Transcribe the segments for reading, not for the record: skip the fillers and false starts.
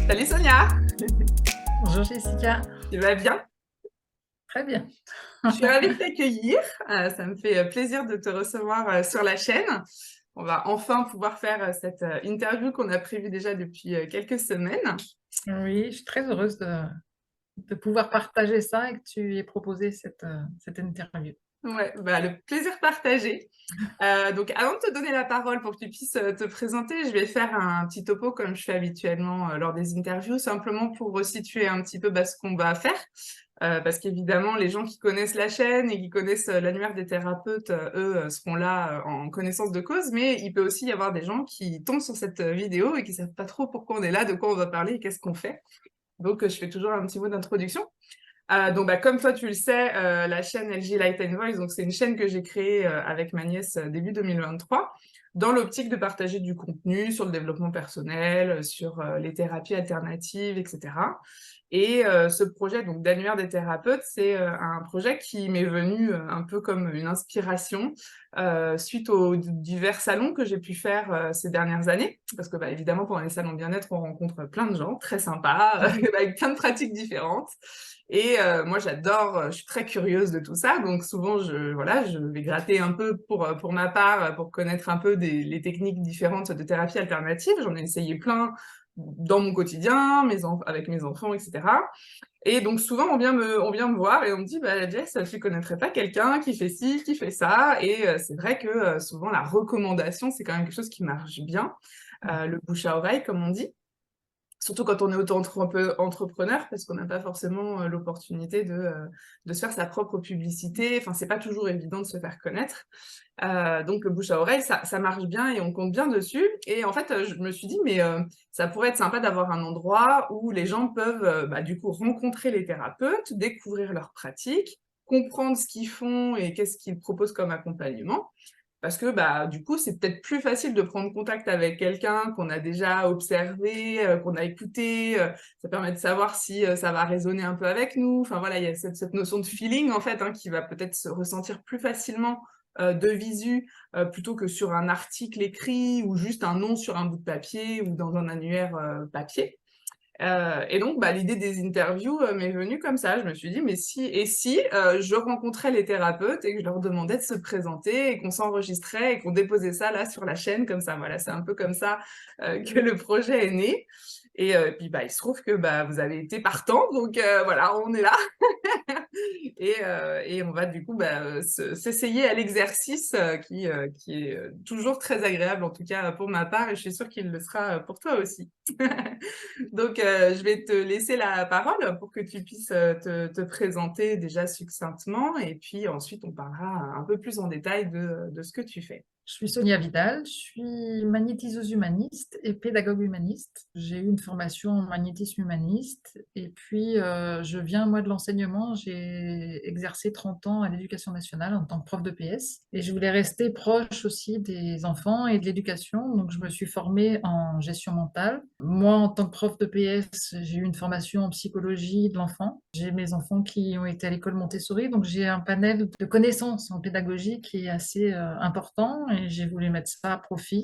Salut Sonia, Bonjour Jessica, tu vas bien? très bien. Je suis ravie de t'accueillir. Ça me fait plaisir de te recevoir sur la chaîne. On va enfin pouvoir faire cette interview qu'on a prévue déjà depuis quelques semaines. Oui, je suis très heureuse de pouvoir partager ça et que tu aies proposé cette interview. Ouais, bah, le plaisir partagé. Donc, avant de te donner la parole pour que tu puisses te présenter, je vais faire un petit topo comme je fais habituellement lors des interviews, simplement pour resituer un petit peu ce qu'on va faire. Parce qu'évidemment, les gens qui connaissent la chaîne et qui connaissent l'annuaire des thérapeutes, eux, seront là en connaissance de cause, mais il peut aussi y avoir des gens qui tombent sur cette vidéo et qui savent pas trop pourquoi on est là, de quoi on va parler et qu'est-ce qu'on fait. Donc, je fais toujours un petit mot d'introduction. Donc, comme toi, tu le sais, la chaîne LG Light and Voice, donc c'est une chaîne que j'ai créée avec ma nièce début 2023, dans l'optique de partager du contenu sur le développement personnel, sur les thérapies alternatives, etc. Et ce projet donc d'annuaire des thérapeutes, c'est un projet qui m'est venu un peu comme une inspiration suite aux divers salons que j'ai pu faire ces dernières années. Parce que évidemment, pendant les salons de bien-être, on rencontre plein de gens très sympas, avec plein de pratiques différentes. Et moi, j'adore, je suis très curieuse de tout ça, donc souvent, voilà, je vais gratter un peu pour ma part, pour connaître un peu les techniques différentes de thérapie alternative. J'en ai essayé plein dans mon quotidien, avec mes enfants, etc. Et donc souvent, on vient me voir et on me dit, Jess, tu connaîtrais pas quelqu'un qui fait ci, qui fait ça? Et c'est vrai que souvent, la recommandation, c'est quand même quelque chose qui marche bien, le bouche à oreille, comme on dit. Surtout quand on est auto-entrepreneur, parce qu'on n'a pas forcément l'opportunité de se faire sa propre publicité. Enfin, c'est pas toujours évident de se faire connaître. Donc le bouche à oreille, ça marche bien et on compte bien dessus. Et en fait, je me suis dit, mais ça pourrait être sympa d'avoir un endroit où les gens peuvent du coup rencontrer les thérapeutes, découvrir leurs pratiques, comprendre ce qu'ils font et qu'est-ce qu'ils proposent comme accompagnement. Parce que du coup, c'est peut-être plus facile de prendre contact avec quelqu'un qu'on a déjà observé, qu'on a écouté. Ça permet de savoir si ça va résonner un peu avec nous. Enfin voilà, il y a cette notion de feeling en fait, hein, qui va peut-être se ressentir plus facilement de visu plutôt que sur un article écrit ou juste un nom sur un bout de papier ou dans un annuaire papier. Et donc, l'idée des interviews m'est venue comme ça. Je me suis dit, mais si je rencontrais les thérapeutes et que je leur demandais de se présenter et qu'on s'enregistrait et qu'on déposait ça là sur la chaîne, comme ça, voilà, c'est un peu comme ça que le projet est né. Et puis, il se trouve que vous avez été partant, donc voilà, on est là. Et on va du coup s'essayer à l'exercice qui est toujours très agréable, en tout cas pour ma part, et je suis sûre qu'il le sera pour toi aussi. Donc, je vais te laisser la parole pour que tu puisses te présenter déjà succinctement, et puis ensuite on parlera un peu plus en détail de ce que tu fais. Je suis Sonia Vidal, je suis magnétiseuse humaniste et pédagogue humaniste. J'ai eu une formation en magnétisme humaniste et puis je viens moi de l'enseignement. J'ai exercé 30 ans à l'Éducation nationale en tant que prof de PS et je voulais rester proche aussi des enfants et de l'éducation. Donc je me suis formée en gestion mentale. Moi, en tant que prof de PS, j'ai eu une formation en psychologie de l'enfant. J'ai mes enfants qui ont été à l'école Montessori, donc j'ai un panel de connaissances en pédagogie qui est assez important et j'ai voulu mettre ça à profit.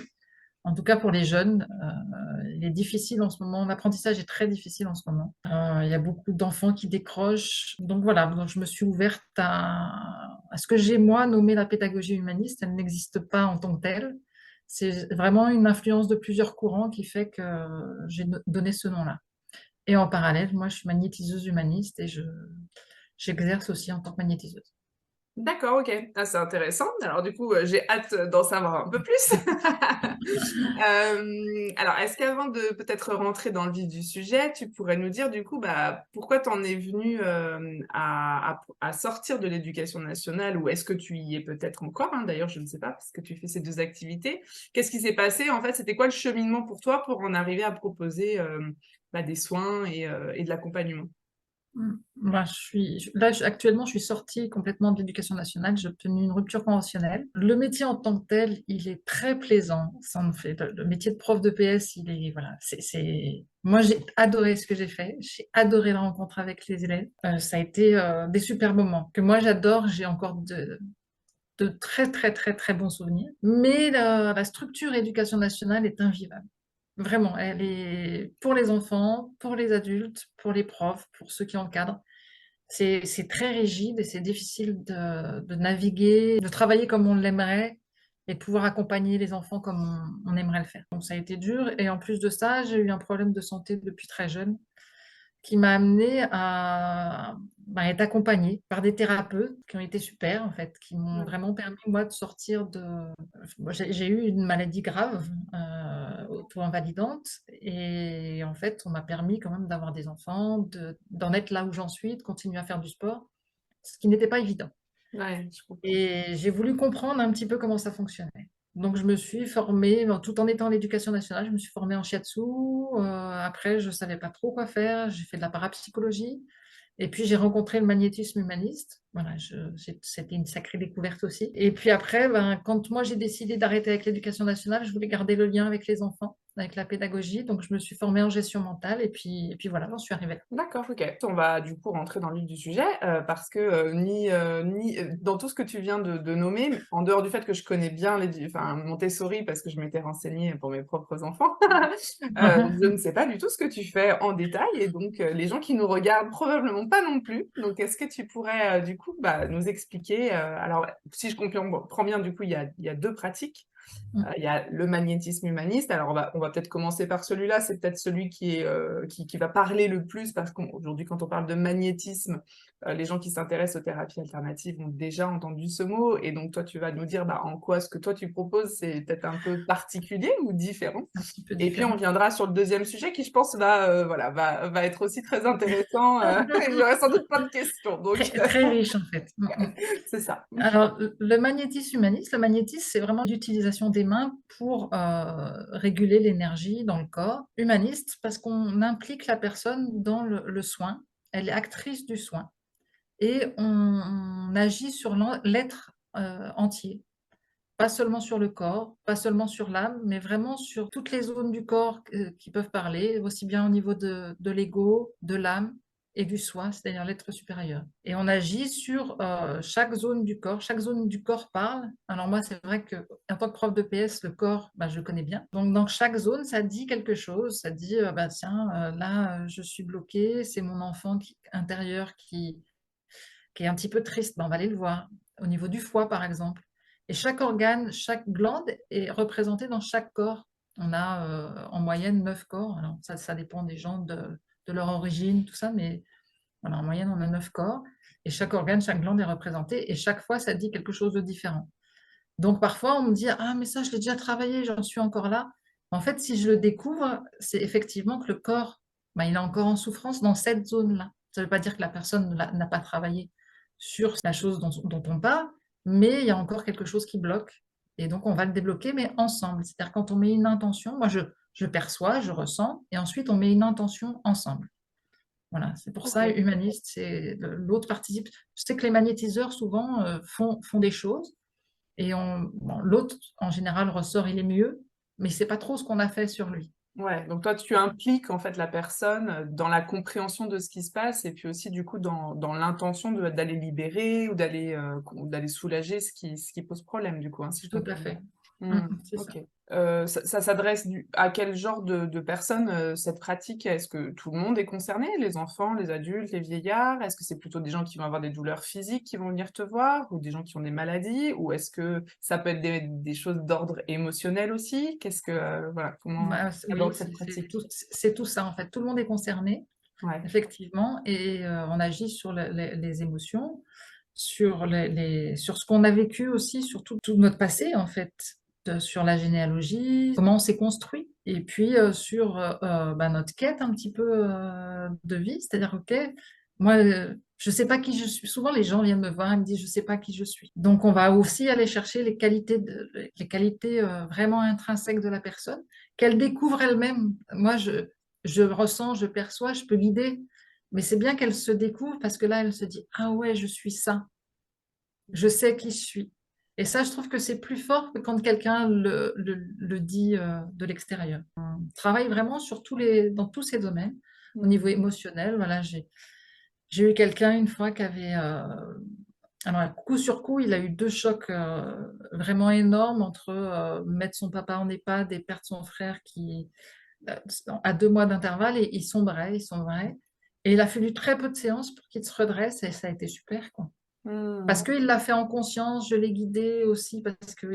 En tout cas pour les jeunes, il est difficile en ce moment, l'apprentissage est très difficile en ce moment. Il y a beaucoup d'enfants qui décrochent. Donc voilà, donc je me suis ouverte à ce que j'ai moi nommé la pédagogie humaniste. Elle n'existe pas en tant que telle. C'est vraiment une influence de plusieurs courants qui fait que j'ai donné ce nom-là. Et en parallèle, moi, je suis magnétiseuse humaniste et j'exerce aussi en tant que magnétiseuse. D'accord, ok. Ah, c'est intéressant. Alors du coup, j'ai hâte d'en savoir un peu plus. Alors, est-ce qu'avant de peut-être rentrer dans le vif du sujet, tu pourrais nous dire du coup pourquoi t'en es venu à sortir de l'éducation nationale, ou est-ce que tu y es peut-être encore, hein, d'ailleurs, je ne sais pas, parce que tu fais ces deux activités. Qu'est-ce qui s'est passé en fait? C'était quoi le cheminement pour toi pour en arriver à proposer des soins et de l'accompagnement? Moi, actuellement, je suis sortie complètement de l'éducation nationale. J'ai obtenu une rupture conventionnelle. Le métier en tant que tel, il est très plaisant. Ça me fait, le métier de prof de PS, il est, voilà, moi, j'ai adoré ce que j'ai fait. J'ai adoré la rencontre avec les élèves. Ça a été des super moments que moi, j'adore. J'ai encore de très, très, très, très bons souvenirs. Mais la structure éducation nationale est invivable. Vraiment, elle est pour les enfants, pour les adultes, pour les profs, pour ceux qui encadrent. C'est très rigide et c'est difficile de naviguer, de travailler comme on l'aimerait et de pouvoir accompagner les enfants comme on aimerait le faire. Donc ça a été dur et en plus de ça, j'ai eu un problème de santé depuis très jeune qui m'a amené à être accompagnée par des thérapeutes qui ont été super, en fait, qui m'ont Ouais. vraiment permis, moi, de sortir de... Moi, j'ai eu une maladie grave, auto-invalidante, et en fait, on m'a permis quand même d'avoir des enfants, d'en être là où j'en suis, de continuer à faire du sport, ce qui n'était pas évident. Ouais, je comprends. Et j'ai voulu comprendre un petit peu comment ça fonctionnait. Donc, je me suis formée, tout en étant à l'éducation nationale, je me suis formée en shiatsu. Après, je ne savais pas trop quoi faire. J'ai fait de la parapsychologie. Et puis, j'ai rencontré le magnétisme humaniste. Voilà, c'était une sacrée découverte aussi. Et puis après, quand moi, j'ai décidé d'arrêter avec l'éducation nationale, je voulais garder le lien avec les enfants, avec la pédagogie. Donc, je me suis formée en gestion mentale. Et puis voilà, j'en suis arrivée là. D'accord, OK. On va du coup rentrer dans le vif du sujet, parce que, dans tout ce que tu viens de nommer, en dehors du fait que je connais bien Montessori parce que je m'étais renseignée pour mes propres enfants, je ne sais pas du tout ce que tu fais en détail et donc, les gens qui nous regardent probablement pas non plus. Donc est-ce que tu pourrais, du coup, nous expliquer, alors si je comprends bien du coup il y a 2 pratiques. Il y a le magnétisme humaniste. Alors on va peut-être commencer par celui-là, c'est peut-être celui qui va parler le plus parce qu'aujourd'hui quand on parle de magnétisme, les gens qui s'intéressent aux thérapies alternatives ont déjà entendu ce mot et donc toi tu vas nous dire, en quoi ce que toi tu proposes, c'est peut-être un peu particulier ou différent? Un petit peu Et puis on différent. viendra sur le deuxième sujet qui je pense va être aussi très intéressant, et j'aurai sans doute plein de questions donc Très, très riche, en fait. c'est ça. Alors, le magnétisme humaniste, le magnétisme, c'est vraiment l'utilisation des mains pour réguler l'énergie dans le corps. Humaniste, parce qu'on implique la personne dans le soin. Elle est actrice du soin. Et on agit sur l'être entier. Pas seulement sur le corps, pas seulement sur l'âme, mais vraiment sur toutes les zones du corps qui peuvent parler, aussi bien au niveau de l'ego, de l'âme et du soi, c'est-à-dire l'être supérieur. Et on agit sur chaque zone du corps. Chaque zone du corps parle. Alors moi, c'est vrai que en tant que prof de PS, le corps, je le connais bien. Donc dans chaque zone, ça dit quelque chose. Ça dit, tiens, là, je suis bloqué, c'est mon enfant intérieur qui est un petit peu triste, on va aller le voir. Au niveau du foie, par exemple. Et chaque organe, chaque glande est représentée dans chaque corps. On a en moyenne 9 corps. Alors, ça dépend des gens, de leur origine, tout ça, mais voilà, en moyenne, on a 9 corps. Et chaque organe, chaque glande est représentée. Et chaque fois, ça dit quelque chose de différent. Donc, parfois, on me dit, ah, mais ça, je l'ai déjà travaillé, j'en suis encore là. En fait, si je le découvre, c'est effectivement que le corps, il est encore en souffrance dans cette zone-là. Ça ne veut pas dire que la personne n'a pas travaillé sur la chose dont on parle, mais il y a encore quelque chose qui bloque. Et donc, on va le débloquer, mais ensemble. C'est-à-dire, quand on met une intention, moi, je perçois, je ressens, et ensuite, on met une intention ensemble. Voilà, c'est pour ça, OK. humaniste, c'est l'autre participe. Je sais que les magnétiseurs, souvent, font des choses, et l'autre, en général, ressort, il est mieux, mais c'est pas trop ce qu'on a fait sur lui. Ouais, donc toi, tu impliques en fait la personne dans la compréhension de ce qui se passe et puis aussi du coup dans l'intention d'aller libérer ou d'aller soulager ce qui pose problème du coup, hein, si je Tout comprends à bien. fait. Mmh, C'est ça. OK. Ça s'adresse à quel genre de personnes, cette pratique? Est-ce que tout le monde est concerné? Les enfants, les adultes, les vieillards? Est-ce que c'est plutôt des gens qui vont avoir des douleurs physiques qui vont venir te voir? Ou des gens qui ont des maladies? Ou est-ce que ça peut être des choses d'ordre émotionnel aussi? Voilà, comment tu Oui, abordes cette pratique? c'est tout ça, en fait. Tout le monde est concerné, Ouais, effectivement, et on agit sur les émotions, sur ce qu'on a vécu aussi, sur tout notre passé, en fait, sur la généalogie, comment on s'est construit, et puis sur notre quête un petit peu de vie, c'est-à-dire, OK, moi, je ne sais pas qui je suis. Souvent, les gens viennent me voir et me disent, je ne sais pas qui je suis. Donc, on va aussi aller chercher les qualités vraiment intrinsèques de la personne, qu'elle découvre elle-même. Moi, je ressens, je perçois, je peux guider, mais c'est bien qu'elle se découvre parce que là, elle se dit, ah ouais, je suis ça, je sais qui je suis. Et ça, je trouve que c'est plus fort que quand quelqu'un le dit de l'extérieur. On travaille vraiment dans tous ces domaines. Au mmh, niveau émotionnel, voilà, j'ai eu quelqu'un une fois qui avait, alors coup sur coup, il a eu deux chocs vraiment énormes entre mettre son papa en EHPAD et perdre son frère qui à 2 mois d'intervalle et ils sombrait, ils sombrait. Et il a fallu très peu de séances pour qu'il se redresse et ça a été super, quoi. Parce Hmm. qu'il l'a fait en conscience, je l'ai guidé aussi parce que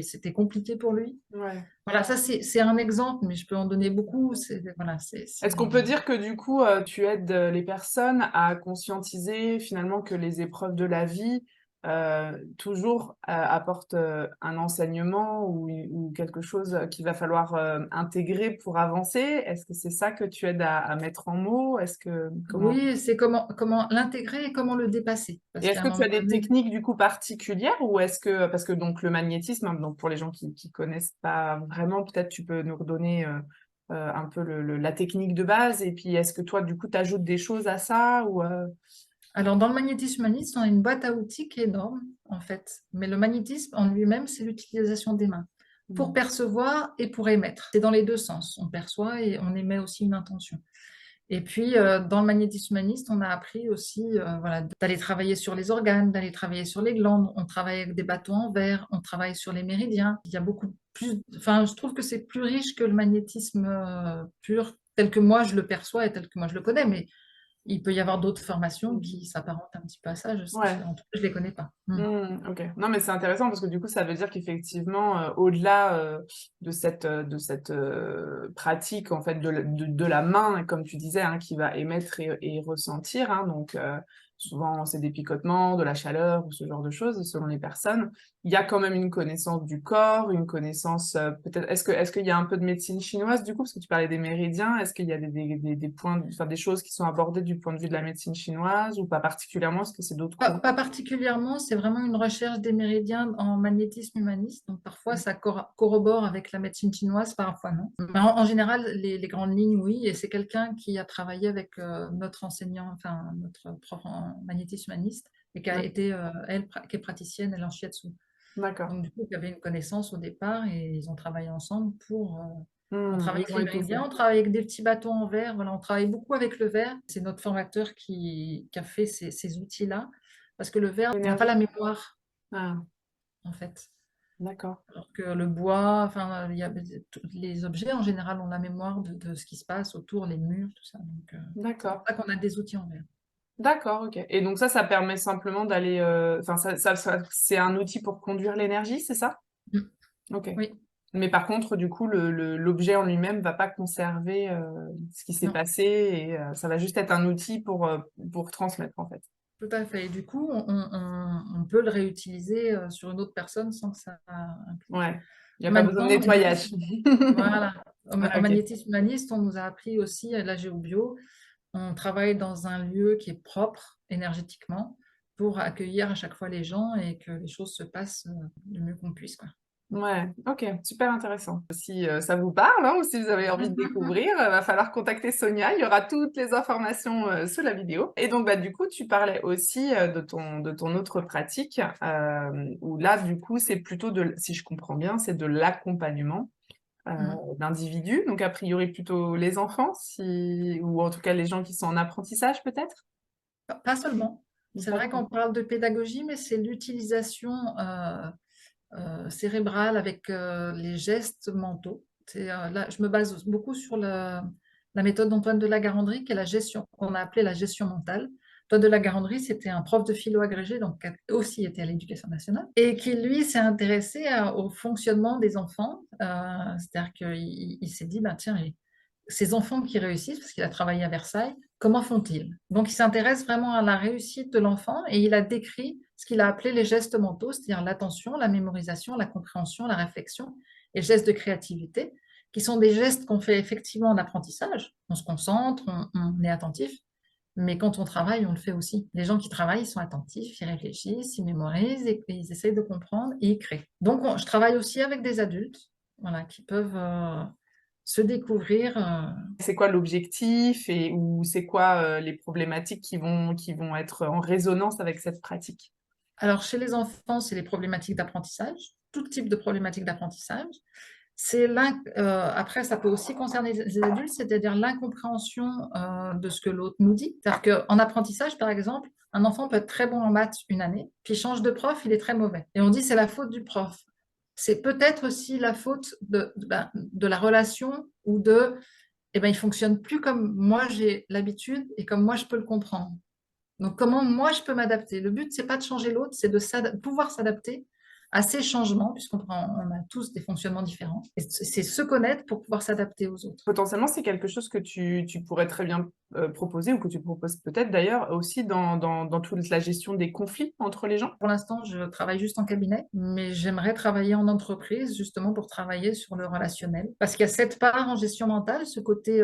c'était compliqué pour lui. Ouais. Voilà, ça c'est un exemple, mais je peux en donner beaucoup. Voilà, Est-ce qu'on peut dire que du coup, tu aides les personnes à conscientiser finalement que les épreuves de la vie toujours apportent un enseignement ou quelque chose qu'il va falloir intégrer pour avancer? Est-ce que c'est ça que tu aides à mettre en mots? Est-ce que comment? Oui, c'est comment l'intégrer et comment le dépasser. Et Parce est-ce qu'à un que tu moment as des donné, techniques du coup particulières ou est-ce que parce que donc le magnétisme, hein, donc pour les gens qui connaissent pas vraiment, peut-être tu peux nous redonner un peu la technique de base et puis est-ce que toi du coup tu ajoutes des choses à ça ou alors dans le magnétisme humaniste, on a une boîte à outils qui est énorme, en fait. Mais le magnétisme en lui-même, c'est l'utilisation des mains pour Hmm. percevoir et pour émettre. C'est dans les deux sens. On perçoit et on émet aussi une intention. Et puis, dans le magnétisme humaniste, on a appris aussi voilà, d'aller travailler sur les organes, d'aller travailler sur les glandes. On travaille avec des bâtons en verre, on travaille sur les méridiens. Il y a beaucoup plus. Enfin, je trouve que c'est plus riche que le magnétisme pur, tel que moi je le perçois et tel que moi je le connais. Mais il peut y avoir d'autres formations qui s'apparentent un petit peu à ça. Ouais. En tout cas, je ne les connais pas. Ok. Non, mais c'est intéressant parce que du coup, ça veut dire qu'effectivement, au-delà de cette pratique en fait de la main, comme tu disais, hein, qui va émettre et ressentir, hein, donc souvent c'est des picotements, de la chaleur ou ce genre de choses selon les personnes. Il y a quand même une connaissance du corps, une connaissance peut-être. Est-ce qu'il y a un peu de médecine chinoise du coup parce que tu parlais des méridiens. Est-ce qu'il y a des points, enfin des choses qui sont abordées du point de vue de la médecine chinoise ou pas particulièrement? Est-ce que c'est d'autres cours? Pas particulièrement, c'est vraiment une recherche des méridiens en magnétisme humaniste. Donc parfois ça corrobore avec la médecine chinoise, parfois non. Mais en général, les grandes lignes, oui. Et c'est quelqu'un qui a travaillé avec notre enseignant, enfin notre prof en magnétisme humaniste, et qui a été, elle, qui est praticienne, elle en shiatsu. D'accord. Donc du coup, il y avait une connaissance au départ et ils ont travaillé ensemble pour. On travaille Ils avec ont les étouffé. méridiens, on travaille avec des petits bâtons en verre. Voilà, on travaille beaucoup avec le verre. C'est notre formateur qui a fait ces outils-là. Parce que le verre n'a pas L'énergie. la mémoire, Ah, en fait. d'accord. Alors que le bois, enfin, les objets en général ont la mémoire de ce qui se passe autour, les murs, tout ça. Donc, c'est pour D'accord. ça qu'on a des outils en verre. D'accord, ok. Et donc ça permet simplement d'aller... Enfin, c'est un outil pour conduire l'énergie, c'est ça? Mm. Ok. Oui, Mais par contre, du coup, l'objet en lui-même va pas conserver ce qui s'est non, passé et ça va juste être un outil pour transmettre, en fait. tout à fait. Et du coup, on peut le réutiliser sur une autre personne sans que ça implique. Ouais. Il n'y a En pas même besoin de temps, nettoyage. voilà, en Ouais, ok. magnétisme humaniste, on nous a appris aussi la géobio. On travaille dans un lieu qui est propre énergétiquement pour accueillir à chaque fois les gens et que les choses se passent le mieux qu'on puisse, quoi. Ouais, ok, super intéressant. Si ça vous parle, hein, ou si vous avez envie de découvrir, va falloir contacter Sonia. Il y aura toutes les informations sous la vidéo. Et donc, bah, du coup, tu parlais aussi de ton autre pratique, où là, du coup, c'est plutôt si je comprends bien, c'est de l'accompagnement Mm. d'individus. Donc, a priori, plutôt les enfants, ou en tout cas les gens qui sont en apprentissage, peut-être? Pas seulement. C'est Pas vrai trop. qu'on parle de pédagogie, mais c'est l'utilisation cérébrale avec les gestes mentaux. Là, je me base beaucoup sur la méthode d'Antoine de la Garandrie, qui est la gestion, qu'on a appelée la gestion mentale. Antoine de la Garandrie, c'était un prof de philo agrégé, donc qui a aussi été à l'Éducation nationale, et qui, lui, s'est intéressé au fonctionnement des enfants. C'est-à-dire qu'il s'est dit, bah, tiens, ces enfants qui réussissent, parce qu'il a travaillé à Versailles, comment font-ils? Donc, il s'intéresse vraiment à la réussite de l'enfant et il a décrit ce qu'il a appelé les gestes mentaux, c'est-à-dire l'attention, la mémorisation, la compréhension, la réflexion et gestes de créativité, qui sont des gestes qu'on fait effectivement en apprentissage. On se concentre, on est attentif, mais quand on travaille, on le fait aussi. Les gens qui travaillent, ils sont attentifs, ils réfléchissent, ils mémorisent et ils essayent de comprendre et ils créent. Donc, je travaille aussi avec des adultes, voilà, qui peuvent se découvrir. C'est quoi l'objectif ou c'est quoi les problématiques qui vont être en résonance avec cette pratique? Alors, chez les enfants, c'est les problématiques d'apprentissage, tout type de problématiques d'apprentissage. Après, ça peut aussi concerner les adultes, c'est-à-dire l'incompréhension de ce que l'autre nous dit. C'est-à-dire qu'en apprentissage, par exemple, un enfant peut être très bon en maths une année, puis change de prof, il est très mauvais. Et on dit c'est la faute du prof. C'est peut-être aussi la faute de la relation ou de, eh ben, il fonctionne plus comme moi j'ai l'habitude et comme moi je peux le comprendre. Donc, comment moi je peux m'adapter? Le but, c'est pas de changer l'autre, c'est de pouvoir s'adapter à ces changements, on a tous des fonctionnements différents. Et c'est se connaître pour pouvoir s'adapter aux autres. Potentiellement, c'est quelque chose que tu pourrais très bien proposer ou que tu proposes peut-être d'ailleurs aussi dans toute la gestion des conflits entre les gens. Pour l'instant, je travaille juste en cabinet, mais j'aimerais travailler en entreprise justement pour travailler sur le relationnel. Parce qu'il y a cette part en gestion mentale, ce côté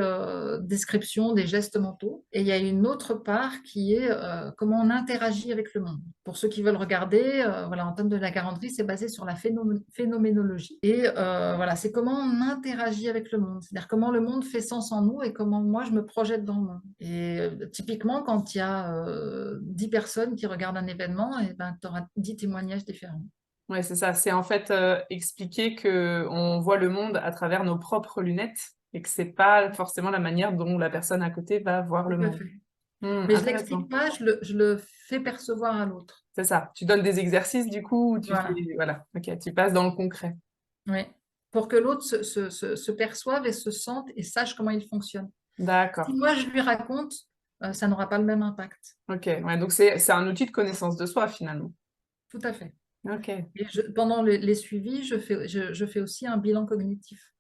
description des gestes mentaux, et il y a une autre part qui est comment on interagit avec le monde. Pour ceux qui veulent regarder, voilà, Antoine de la Garandrie, c'est basé sur la phénoménologie. Et voilà, c'est comment on interagit avec le monde, c'est-à-dire comment le monde fait sens en nous et comment moi je me projette dans le monde. Et typiquement, quand il y a 10 personnes qui regardent un événement, et ben, tu auras 10 témoignages différents. Ouais, c'est ça. C'est en fait expliquer que on voit le monde à travers nos propres lunettes et que c'est pas forcément la manière dont la personne à côté va voir le Tout à monde. fait. Mais je ne Intéressant. l'explique pas, je le fais percevoir à l'autre. C'est ça. Tu donnes des exercices du coup où tu fais, Voilà. voilà. Ok, tu passes dans le concret. Oui. Pour que l'autre se perçoive et se sente et sache comment il fonctionne. Si D'accord. moi je lui raconte, ça n'aura pas le même impact. Ok. Ouais, donc c'est un outil de connaissance de soi finalement. Tout à fait. Ok. Et pendant les suivis, je fais aussi un bilan cognitif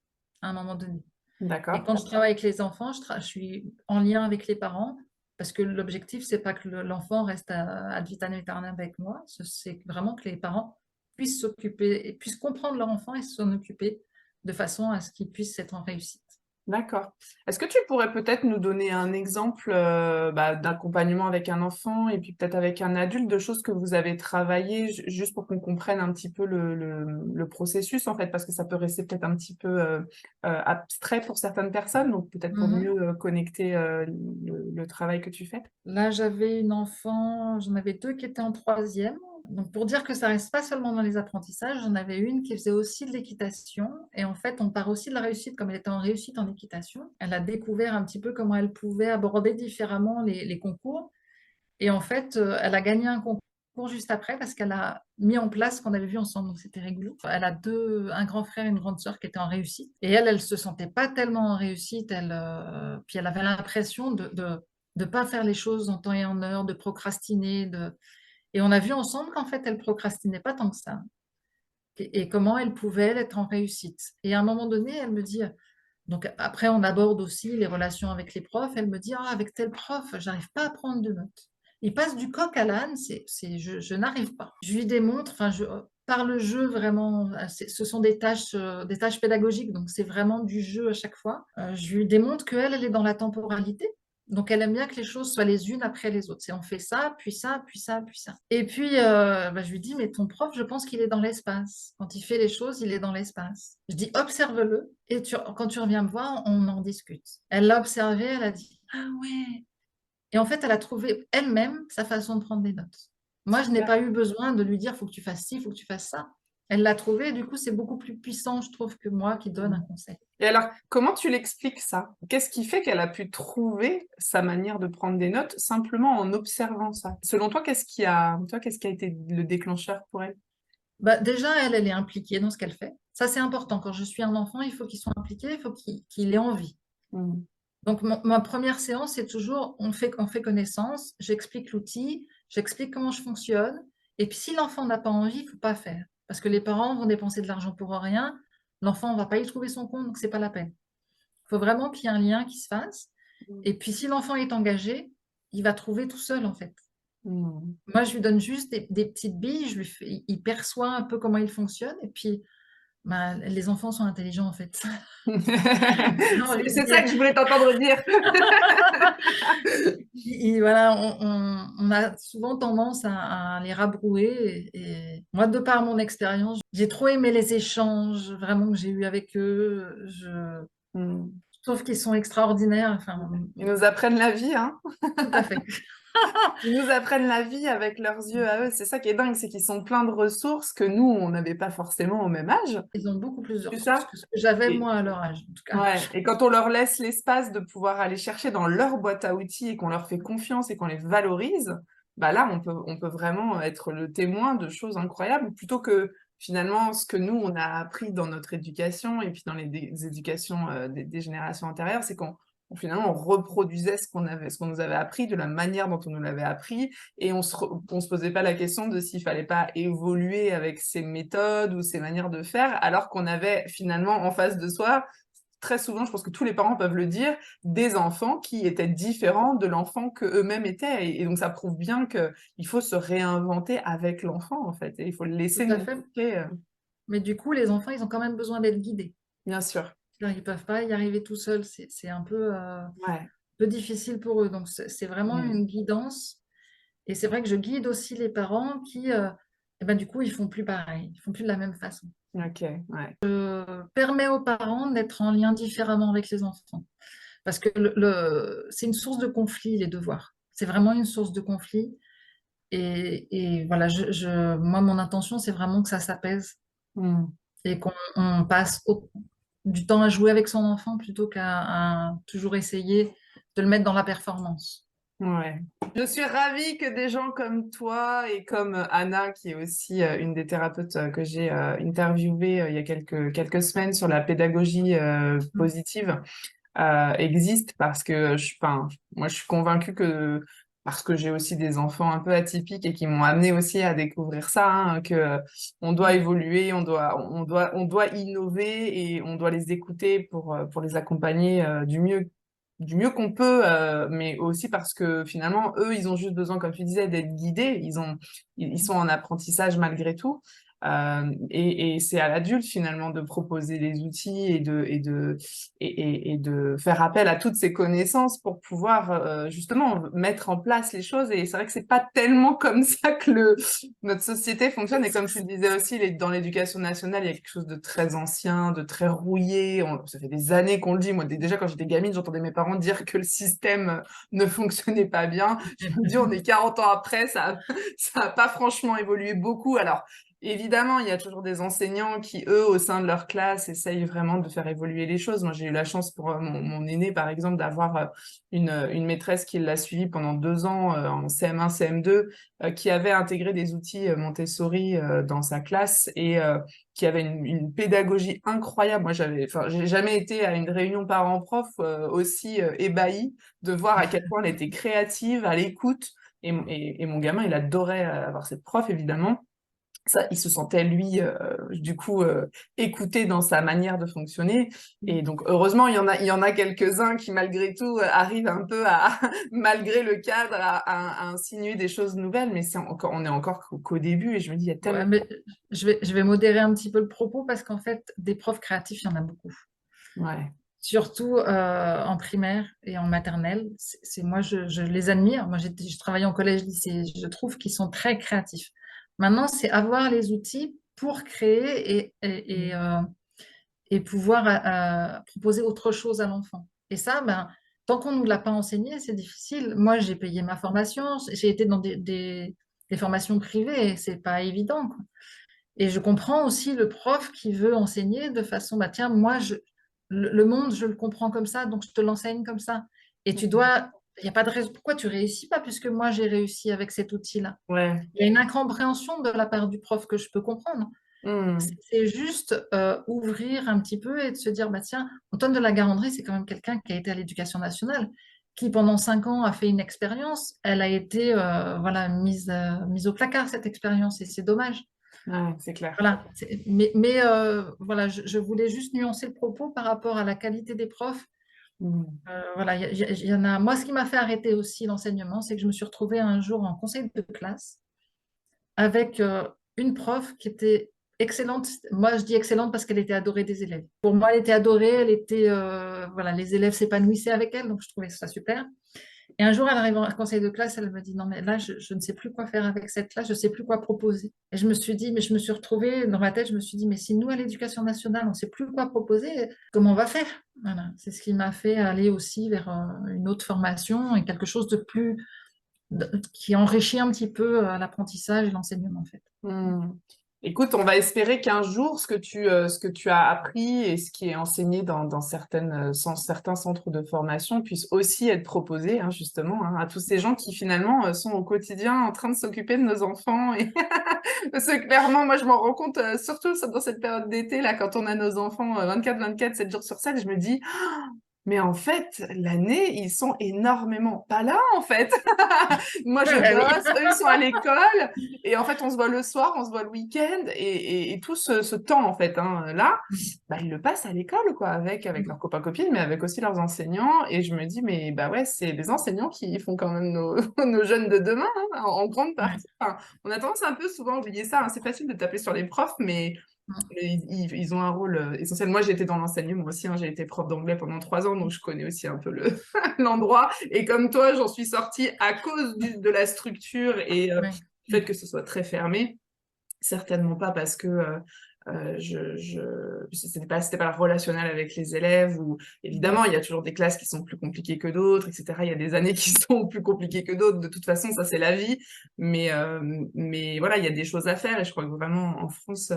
à un moment donné. Et D'accord. quand je travaille avec les enfants, je suis en lien avec les parents parce que l'objectif, c'est pas que l'enfant reste ad vitam aeternam avec moi, c'est vraiment que les parents puissent s'occuper et puissent comprendre leur enfant et s'en occuper de façon à ce qu'il puisse être en réussite. D'accord. Est-ce que tu pourrais peut-être nous donner un exemple d'accompagnement avec un enfant et puis peut-être avec un adulte, de choses que vous avez travaillées, juste pour qu'on comprenne un petit peu le processus en fait, parce que ça peut rester peut-être un petit peu abstrait pour certaines personnes, donc peut-être pour Mhm. mieux connecter le travail que tu fais. Là, j'avais une enfant, j'en avais deux qui étaient en troisième. Donc, pour dire que ça reste pas seulement dans les apprentissages, j'en avais une qui faisait aussi de l'équitation. Et en fait, on part aussi de la réussite. Comme elle était en réussite en équitation, elle a découvert un petit peu comment elle pouvait aborder différemment les concours. Et en fait, elle a gagné un concours juste après parce qu'elle a mis en place ce qu'on avait vu ensemble. Donc, c'était rigolo. Elle a un grand frère et une grande sœur qui étaient en réussite. Et elle se sentait pas tellement en réussite. Puis elle avait l'impression de pas faire les choses en temps et en heure, de procrastiner. Et on a vu ensemble qu'en fait, elle procrastinait pas tant que ça. Et comment elle pouvait être en réussite. Et à un moment donné, elle me dit, donc après, on aborde aussi les relations avec les profs. Elle me dit, ah, avec tel prof, j'arrive pas à prendre de notes. Il passe du coq à l'âne, je n'arrive pas. Je lui démontre, enfin, par le jeu vraiment, ce sont des tâches pédagogiques, donc c'est vraiment du jeu à chaque fois. Je lui démontre qu'elle, elle est dans la temporalité. Donc, elle aime bien que les choses soient les unes après les autres. C'est on fait ça, puis ça, puis ça, puis ça. Et puis, je lui dis, mais ton prof, je pense qu'il est dans l'espace. Quand il fait les choses, il est dans l'espace. Je dis, observe-le, et quand tu reviens me voir, on en discute. Elle l'a observé, elle a dit, ah ouais. Et en fait, elle a trouvé elle-même sa façon de prendre des notes. Moi, je n'ai Super. pas eu besoin de lui dire, faut que tu fasses ci, faut que tu fasses ça. Elle l'a trouvé, et du coup, c'est beaucoup plus puissant, je trouve, que moi qui donne un conseil. Et alors, comment tu l'expliques ça? Qu'est-ce qui fait qu'elle a pu trouver sa manière de prendre des notes simplement en observant ça? Selon toi, qu'est-ce qui a été le déclencheur pour elle? Bah, déjà, elle est impliquée dans ce qu'elle fait. Ça, c'est important. Quand je suis un enfant, il faut qu'il soit impliqué, il faut qu'il ait envie. Mm. Donc, ma première séance, c'est toujours, on fait connaissance, j'explique l'outil, j'explique comment je fonctionne. Et puis, si l'enfant n'a pas envie, il ne faut pas faire. Parce que les parents vont dépenser de l'argent pour rien. L'enfant ne va pas y trouver son compte, donc ce n'est pas la peine. Il faut vraiment qu'il y ait un lien qui se fasse. Et puis, si l'enfant est engagé, il va trouver tout seul, en fait. Mm. Moi, je lui donne juste des petites billes, il perçoit un peu comment il fonctionne. Et puis, bah, les enfants sont intelligents, en fait. J'ai envie de C'est ça dire. que je voulais t'entendre dire. Voilà, on a souvent tendance à les rabrouer. Et moi, de par mon expérience, j'ai trop aimé les échanges vraiment que j'ai eus avec eux. Mm. Je trouve qu'ils sont extraordinaires. Enfin, Ils nous apprennent la vie, hein. tout à fait. Ils nous apprennent la vie avec leurs yeux à eux. C'est ça qui est dingue, c'est qu'ils sont pleins de ressources que nous, on n'avait pas forcément au même âge. Ils ont beaucoup plus de C'est ressources ça? que ce que j'avais Et, moi à leur âge, en tout cas. ouais. Et quand on leur laisse l'espace de pouvoir aller chercher dans leur boîte à outils et qu'on leur fait confiance et qu'on les valorise, bah là, on peut vraiment être le témoin de choses incroyables plutôt que finalement, ce que nous, on a appris dans notre éducation et puis dans les éducations des générations antérieures, c'est finalement, on reproduisait ce qu'on nous avait appris de la manière dont on nous l'avait appris et on se posait pas la question de s'il fallait pas évoluer avec ces méthodes ou ces manières de faire, alors qu'on avait finalement en face de soi très souvent, je pense que tous les parents peuvent le dire, des enfants qui étaient différents de l'enfant qu'eux-mêmes étaient. Et donc, ça prouve bien qu'il faut se réinventer avec l'enfant, en fait. Et il faut le Tout laisser à nous fait. créer, Mais du coup, les enfants, ils ont quand même besoin d'être guidés. bien sûr. Ils ne peuvent pas y arriver tout seuls. C'est un Ouais. peu difficile pour eux. Donc, c'est vraiment Mm. une guidance. Et c'est vrai que je guide aussi les parents qui, eh ben, du coup, ils font plus pareil. Ils font plus de la même façon. Ok, ouais. Permet aux parents d'être en lien différemment avec les enfants. Parce que c'est une source de conflit, les devoirs. C'est vraiment une source de conflit. Et voilà, moi, mon intention, c'est vraiment que ça s'apaise Mm. et qu'on passe du temps à jouer avec son enfant plutôt qu'à toujours essayer de le mettre dans la performance. Ouais. Je suis ravie que des gens comme toi et comme Anna, qui est aussi une des thérapeutes que j'ai interviewées il y a quelques semaines sur la pédagogie positive, existe parce que enfin, moi, je suis convaincue que parce que j'ai aussi des enfants un peu atypiques et qui m'ont amené aussi à découvrir ça, hein, que on doit évoluer, on doit innover et on doit les écouter pour les accompagner du mieux qu'on peut, mais aussi parce que finalement, eux, ils ont juste besoin, comme tu disais, d'être guidés. Ils sont en apprentissage malgré tout. Et c'est à l'adulte finalement de proposer les outils et de faire appel à toutes ces connaissances pour pouvoir justement mettre en place les choses. Et c'est vrai que c'est pas tellement comme ça que notre société fonctionne. Et comme tu le disais aussi, dans l'éducation nationale, il y a quelque chose de très ancien, de très rouillé. Ça fait des années qu'on le dit. Moi, déjà quand j'étais gamine, j'entendais mes parents dire que le système ne fonctionnait pas bien. Je me dis, on est 40 ans après, ça a pas franchement évolué beaucoup. Alors, évidemment, il y a toujours des enseignants qui, eux, au sein de leur classe, essayent vraiment de faire évoluer les choses. Moi, j'ai eu la chance pour mon aîné, par exemple, d'avoir une maîtresse qui l'a suivi pendant 2 ans en CM1, CM2, qui avait intégré des outils Montessori dans sa classe et qui avait une pédagogie incroyable. Moi, enfin, j'ai jamais été à une réunion parents-prof aussi ébahie de voir à quel point elle était créative, à l'écoute. Et mon gamin, il adorait avoir cette prof, évidemment. Ça, il se sentait, lui, du coup, écouté dans sa manière de fonctionner. Et donc, heureusement, il y en a quelques-uns qui, malgré tout, arrivent un peu à, malgré le cadre, à insinuer des choses nouvelles. Mais on est encore qu'au début. Et je me dis, il y a Ouais, tellement... mais je vais modérer un petit peu le propos parce qu'en fait, des profs créatifs, il y en a beaucoup. Ouais. Surtout en primaire et en maternelle. Moi, je les admire. Moi, je travaille en collège-lycée. Je trouve qu'ils sont très créatifs. Maintenant, c'est avoir les outils pour créer et pouvoir proposer autre chose à l'enfant. Et ça, ben, tant qu'on ne nous l'a pas enseigné, c'est difficile. Moi, j'ai payé ma formation. J'ai été dans des formations privées et c'est pas évident, quoi. Et je comprends aussi le prof qui veut enseigner de façon, bah tiens, le monde, je le comprends comme ça, donc je te l'enseigne comme ça. Et il n'y a pas de raison, pourquoi tu réussis pas, puisque moi j'ai réussi avec cet outil-là. Ouais. Il y a une incompréhension de la part du prof que je peux comprendre. Hmm. C'est juste ouvrir un petit peu et de se dire, bah tiens, Antoine de la Garandrie, c'est quand même quelqu'un qui a été à l'éducation nationale, qui pendant 5 ans a fait une expérience. Elle a été voilà, mise au placard, cette expérience, et c'est dommage. Ouais, c'est clair. Voilà. Voilà, je voulais juste nuancer le propos par rapport à la qualité des profs. Hmm. Voilà, il y en a. Moi, ce qui m'a fait arrêter aussi l'enseignement, c'est que je me suis retrouvée un jour en conseil de classe avec une prof qui était excellente. Moi, je dis excellente parce qu'elle était adorée des élèves. Pour moi, elle était adorée. Voilà, les élèves s'épanouissaient avec elle, donc je trouvais ça super. Et un jour, elle arrive en conseil de classe, elle me dit, non, mais là, je ne sais plus quoi faire avec cette classe, je ne sais plus quoi proposer. Et je me suis dit, mais je me suis retrouvée dans ma tête, je me suis dit, mais si nous, à l'éducation nationale, on ne sait plus quoi proposer, comment on va faire? Voilà, c'est ce qui m'a fait aller aussi vers une autre formation et quelque chose de qui enrichit un petit peu l'apprentissage et l'enseignement, en fait. Hmm. Écoute, on va espérer qu'un jour, ce que tu as appris et ce qui est enseigné dans certains centres de formation puisse aussi être proposé, hein, justement, hein, à tous ces gens qui finalement sont au quotidien en train de s'occuper de nos enfants. Et parce que clairement, moi, je m'en rends compte, surtout dans cette période d'été, là, quand on a nos enfants 24/24, 7 jours sur 7, je me dis, mais en fait, l'année, ils sont énormément pas là, en fait. Moi, je Ah oui. bosse, eux, ils sont à l'école. Et en fait, on se voit le soir, on se voit le week-end. Et tout ce temps, en fait, hein, là, bah, ils le passent à l'école, quoi, avec leurs copains-copines, mais avec aussi leurs enseignants. Et je me dis, mais bah ouais, c'est les enseignants qui font quand même nos, nos jeunes de demain, hein, en grande partie. Enfin, on a tendance un peu souvent à oublier ça, hein. C'est facile de taper sur les profs, mais ils ont un rôle essentiel. Moi, j'ai été dans l'enseignement aussi, hein. J'ai été prof d'anglais pendant 3 ans, donc je connais aussi un peu l'endroit. Et comme toi, j'en suis sortie à cause de la structure et Ouais. le fait que ce soit très fermé. Certainement pas parce que c'était pas relationnel avec les élèves. Ou évidemment, il y a toujours des classes qui sont plus compliquées que d'autres, etc. Il y a des années qui sont plus compliquées que d'autres. De toute façon, ça c'est la vie. Mais voilà, il y a des choses à faire et je crois que vraiment en France,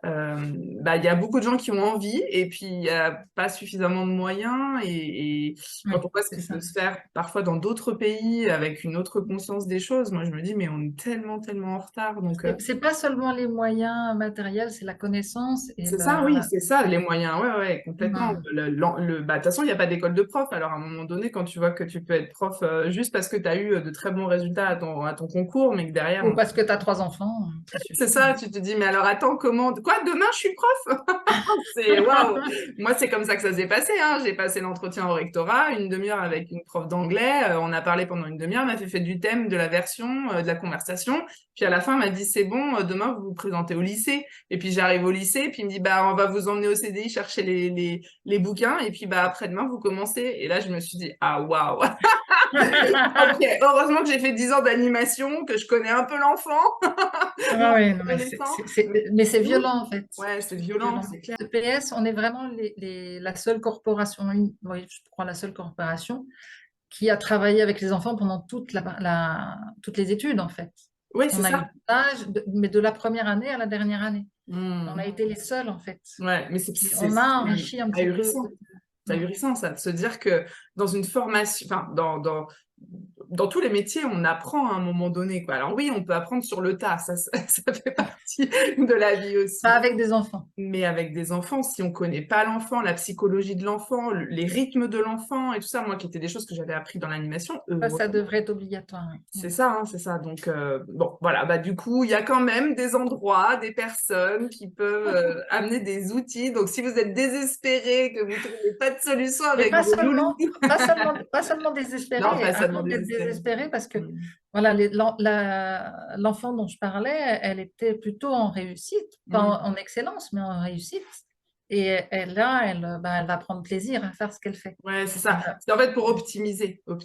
euh, bah, il y a beaucoup de gens qui ont envie et puis il n'y a pas suffisamment de moyens et quand on Oui, voit ce c'est qui peut ça. se faire parfois dans d'autres pays avec une autre conscience des choses, moi je me dis mais on est tellement tellement en retard donc C'est pas seulement les moyens matériels, c'est la connaissance et c'est ça, oui, c'est ça, les ouais. moyens, ouais, ouais, complètement. Mm. Bah, de toute façon, il n'y a pas d'école de prof. Alors, à un moment donné, quand tu vois que tu peux être prof juste parce que tu as eu de très bons résultats à ton concours, mais que derrière, Ou parce que tu as 3 enfants, ça c'est suffit. ça, tu te dis, mais alors attends, comment, quoi, demain je suis prof? C'est waouh! Moi, c'est comme ça que ça s'est passé, hein. J'ai passé l'entretien au rectorat, une demi-heure avec une prof d'anglais. On a parlé pendant une demi-heure, elle m'a fait du thème, de la version, de la conversation. Puis à la fin, elle m'a dit, c'est bon, demain vous vous présentez au lycée. Et puis j'arrive au lycée, puis il me dit, bah, on va vous emmener au CDI chercher les bouquins. Et puis bah, après-demain, vous commencez. Et là, je me suis dit, ah waouh! Ok, heureusement que j'ai fait 10 ans d'animation, que je connais un peu l'enfant, Ah l'enfant ouais, non, adolescent. mais c'est Nous, violent en fait. ouais, c'est C'est violent, violent. c'est clair. Le PS, on est vraiment la seule corporation, oui, je crois la seule corporation qui a travaillé avec les enfants pendant toutes les études en fait. Oui, c'est On a eu ça. l'âge, mais de la première année à la dernière année. On Hmm. a été les seuls en fait. Ouais, mais Et on a enrichi un petit peu. ahurissant. C'est ahurissant, ça, de se dire que dans une formation, enfin, dans tous les métiers, on apprend à un moment donné, quoi. Alors oui, on peut apprendre sur le tas, ça fait partie de la vie Pas aussi. avec des enfants. Mais avec des enfants, si on connaît pas l'enfant, la psychologie de l'enfant, les rythmes de l'enfant et tout ça, moi qui étaient des choses que j'avais appris dans l'animation, Ça devrait être obligatoire. Oui. c'est ça, hein, c'est ça. Donc, bon, voilà, bah, du coup, il y a quand même des endroits, des personnes qui peuvent amener des outils. Donc, si vous êtes désespéré, que vous ne trouvez pas de solution Mais avec vos loulous, pas seulement désespéré, non, pas à seulement cause d'être désespéré. désespéré, parce que Mm. voilà, l'enfant dont je parlais, elle était plutôt en réussite, pas Mm. en excellence, mais en réussite. Et là, elle va prendre plaisir à faire ce qu'elle fait. Ouais, c'est ça. Euh, C'est en fait pour optimiser au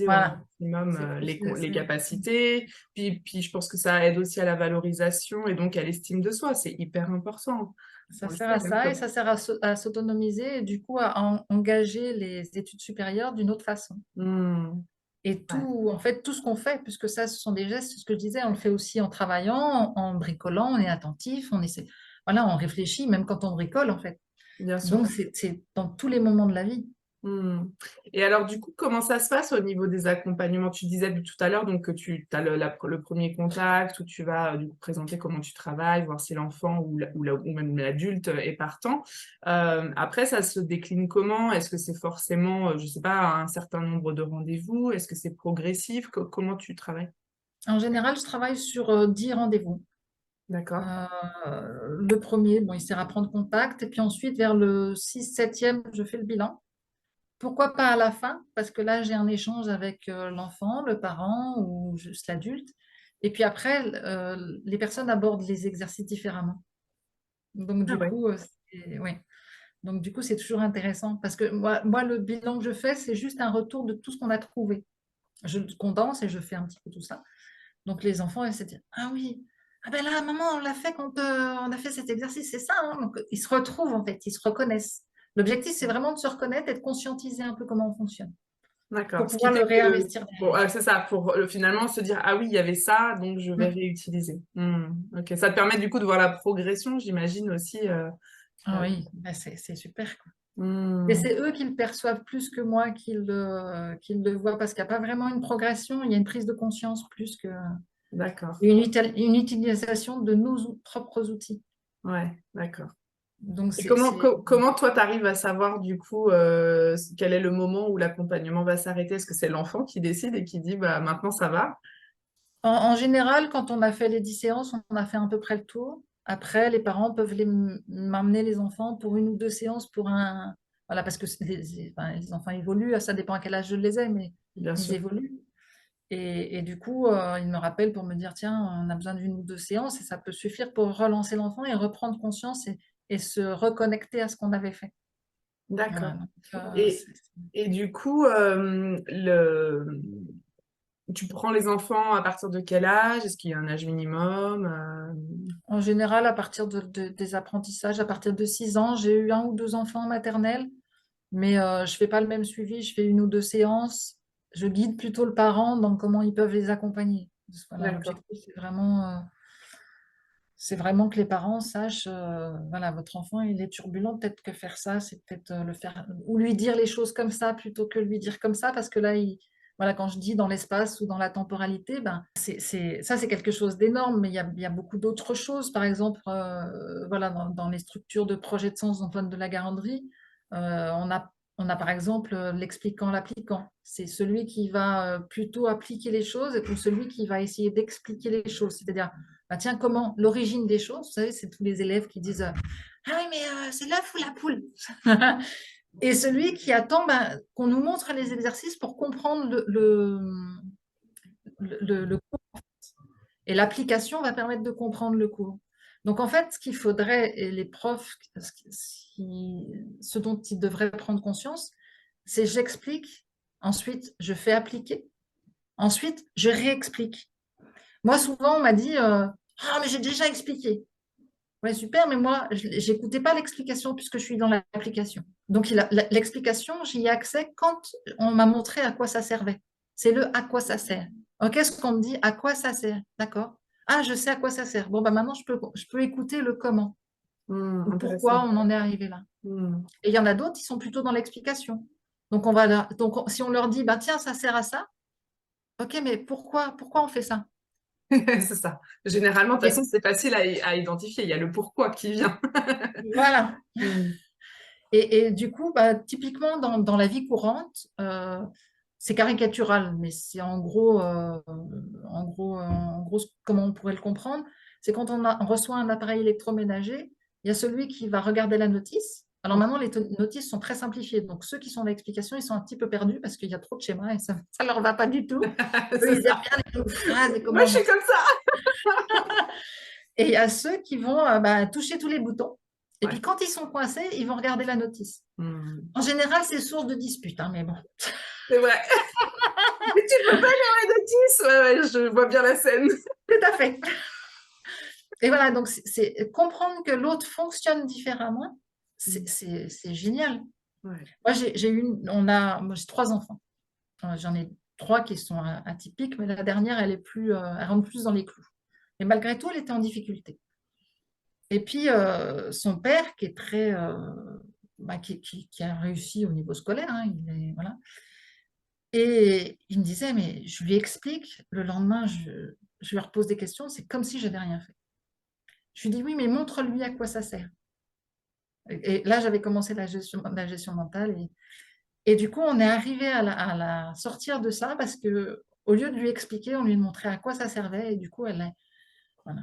voilà, maximum c'est plus. les capacités. Puis, je pense que ça aide aussi à la valorisation et donc à l'estime de soi. C'est hyper important. Ça On le sert sait, à hein, ça et ça sert à s'autonomiser et du coup à engager les études supérieures d'une autre façon. Mm. Et Ouais. tout, en fait, tout ce qu'on fait, puisque ça, ce sont des gestes, c'est ce que je disais, on le fait aussi en travaillant, en bricolant, on est attentif, on essaie, voilà, on réfléchit, même quand on bricole, en fait. Bien sûr. Donc, c'est dans tous les moments de la vie. Hmm. Et alors, du coup, comment ça se passe au niveau des accompagnements? Tu disais tout à l'heure donc, que tu as le premier contact où tu vas du coup, présenter comment tu travailles, voir si l'enfant ou même l'adulte est partant. Après, ça se décline comment? Est-ce que c'est forcément, je ne sais pas, un certain nombre de rendez-vous? Est-ce que c'est progressif? Comment tu travailles? En général, je travaille sur 10 rendez-vous. D'accord. Euh, le premier, bon, il sert à prendre contact, et puis ensuite, vers le 6e, je fais le bilan. Pourquoi pas à la fin? Parce que là, j'ai un échange avec l'enfant, le parent ou juste l'adulte. Et puis après, les personnes abordent les exercices différemment. Donc Ah du ouais. coup, ouais. Donc du coup, c'est toujours intéressant parce que moi, le bilan que je fais, c'est juste un retour de tout ce qu'on a trouvé. Je le condense et je fais un petit peu tout ça. Donc les enfants, ils se disent, ah oui, ah ben là, maman, on l'a fait quand on a fait cet exercice, c'est ça, hein. Donc ils se retrouvent en fait, ils se reconnaissent. L'objectif, c'est vraiment de se reconnaître et de conscientiser un peu comment on fonctionne. pour D'accord. Ce qui pouvoir fait le que, réinvestir bon, derrière. c'est ça, pour finalement se dire, ah oui, il y avait ça, donc je vais Mm. réutiliser. Ok, ça te permet du coup de voir la progression, j'imagine aussi. Ah Euh, oui, bah, c'est super, quoi. Et hmm, c'est eux qui le perçoivent plus que moi, qui le voient, parce qu'il n'y a pas vraiment une progression, il y a une prise de conscience plus que d'accord. une utilisation de nos propres outils. Ouais, d'accord. Donc, Et comment toi, tu arrives à savoir du coup quel est le moment où l'accompagnement va s'arrêter? Est-ce que c'est l'enfant qui décide et qui dit, bah maintenant ça va? en général, quand on a fait les 10 séances, on a fait à peu près le tour. Après, les parents peuvent m'amener les enfants pour une ou deux séances pour un. Voilà, parce que enfin, les enfants évoluent, ça dépend à quel âge je les ai, mais Bien ils sûr. évoluent. Et du coup, ils me rappellent pour me dire, tiens, on a besoin d'une ou deux séances et ça peut suffire pour relancer l'enfant et reprendre conscience et se reconnecter à ce qu'on avait fait. Voilà, D'accord. donc, Et, et du coup, tu prends les enfants à partir de quel âge? Est-ce qu'il y a un âge minimum? en général, à partir des apprentissages, à partir de 6 ans, j'ai eu un ou deux enfants maternels, mais je fais pas le même suivi, je fais une ou deux séances. Je guide plutôt le parent dans comment ils peuvent les accompagner. Voilà, D'accord. l'objectif, c'est vraiment que les parents sachent, voilà, votre enfant, il est turbulent, peut-être que faire ça, c'est peut-être le faire, ou lui dire les choses comme ça plutôt que lui dire comme ça, parce que là, voilà, quand je dis dans l'espace ou dans la temporalité, ben, ça, c'est quelque chose d'énorme, mais il y a beaucoup d'autres choses. Par exemple, voilà, dans les structures de projet de sens d'Antoine de la Garandrie, on a par exemple l'expliquant, l'appliquant. C'est celui qui va plutôt appliquer les choses ou celui qui va essayer d'expliquer les choses. C'est-à-dire, bah tiens, comment l'origine des choses, vous savez, c'est tous les élèves qui disent ah oui, mais c'est l'œuf ou la poule? Et celui qui attend ben, qu'on nous montre les exercices pour comprendre le cours. Et l'application va permettre de comprendre le cours. Donc en fait, ce qu'il faudrait, et les profs, ce dont ils devraient prendre conscience, c'est j'explique, ensuite je fais appliquer, ensuite je réexplique. Moi, souvent, on m'a dit ah, mais j'ai déjà expliqué. Ouais, super, mais moi, je n'écoutais pas l'explication puisque je suis dans l'application. Donc, l'explication, j'y ai accès quand on m'a montré à quoi ça servait. C'est le à quoi ça sert. Ok, ce qu'on me dit, à quoi ça sert? D'accord. Ah, je sais à quoi ça sert. Bon, bah maintenant, je peux écouter le comment ou pourquoi Intéressant. on en est arrivé là. Hmm. Et il y en a d'autres qui sont plutôt dans l'explication. Donc, si on leur dit, bah, tiens, ça sert à ça, ok, mais pourquoi on fait ça? C'est ça. Généralement, de toute Et façon, c'est facile à identifier. Il y a le pourquoi qui vient. voilà. Hmm. Et du coup, bah, typiquement dans la vie courante, c'est caricatural, mais c'est en gros, comment on pourrait le comprendre, c'est quand on reçoit un appareil électroménager, il y a celui qui va regarder la notice. Alors maintenant, les notices sont très simplifiées, donc ceux qui sont dans l'explication, ils sont un petit peu perdus parce qu'il y a trop de schémas et ça ne leur va pas du tout. Eux, C'est ils aiment ça. bien les longues phrases et Moi, je comment. suis comme ça. Et il y a ceux qui vont bah, toucher tous les boutons. Et Ouais. puis quand ils sont coincés, ils vont regarder la notice. Hmm. En général, c'est source de dispute, hein, mais bon. C'est vrai. Mais tu peux pas lire la notice? Ouais, ouais, je vois bien la scène. Tout à fait. Et voilà, donc c'est comprendre que l'autre fonctionne différemment, Hmm. c'est génial. Ouais. Moi, moi, j'ai trois enfants. J'en ai trois qui sont atypiques, mais la dernière, elle rentre plus dans les clous. Et malgré tout, elle était en difficulté. Et puis, son père, qui est bah, qui a réussi au niveau scolaire, hein, voilà. Et il me disait, mais je lui explique, le lendemain, je lui repose des questions, c'est comme si j'avais rien fait. Je lui dis, oui, mais montre-lui à quoi ça sert. Et là, j'avais commencé la gestion mentale. Et du coup, on est arrivé à la sortir de ça parce que au lieu de lui expliquer, on lui montrait à quoi ça servait. Et du coup, voilà.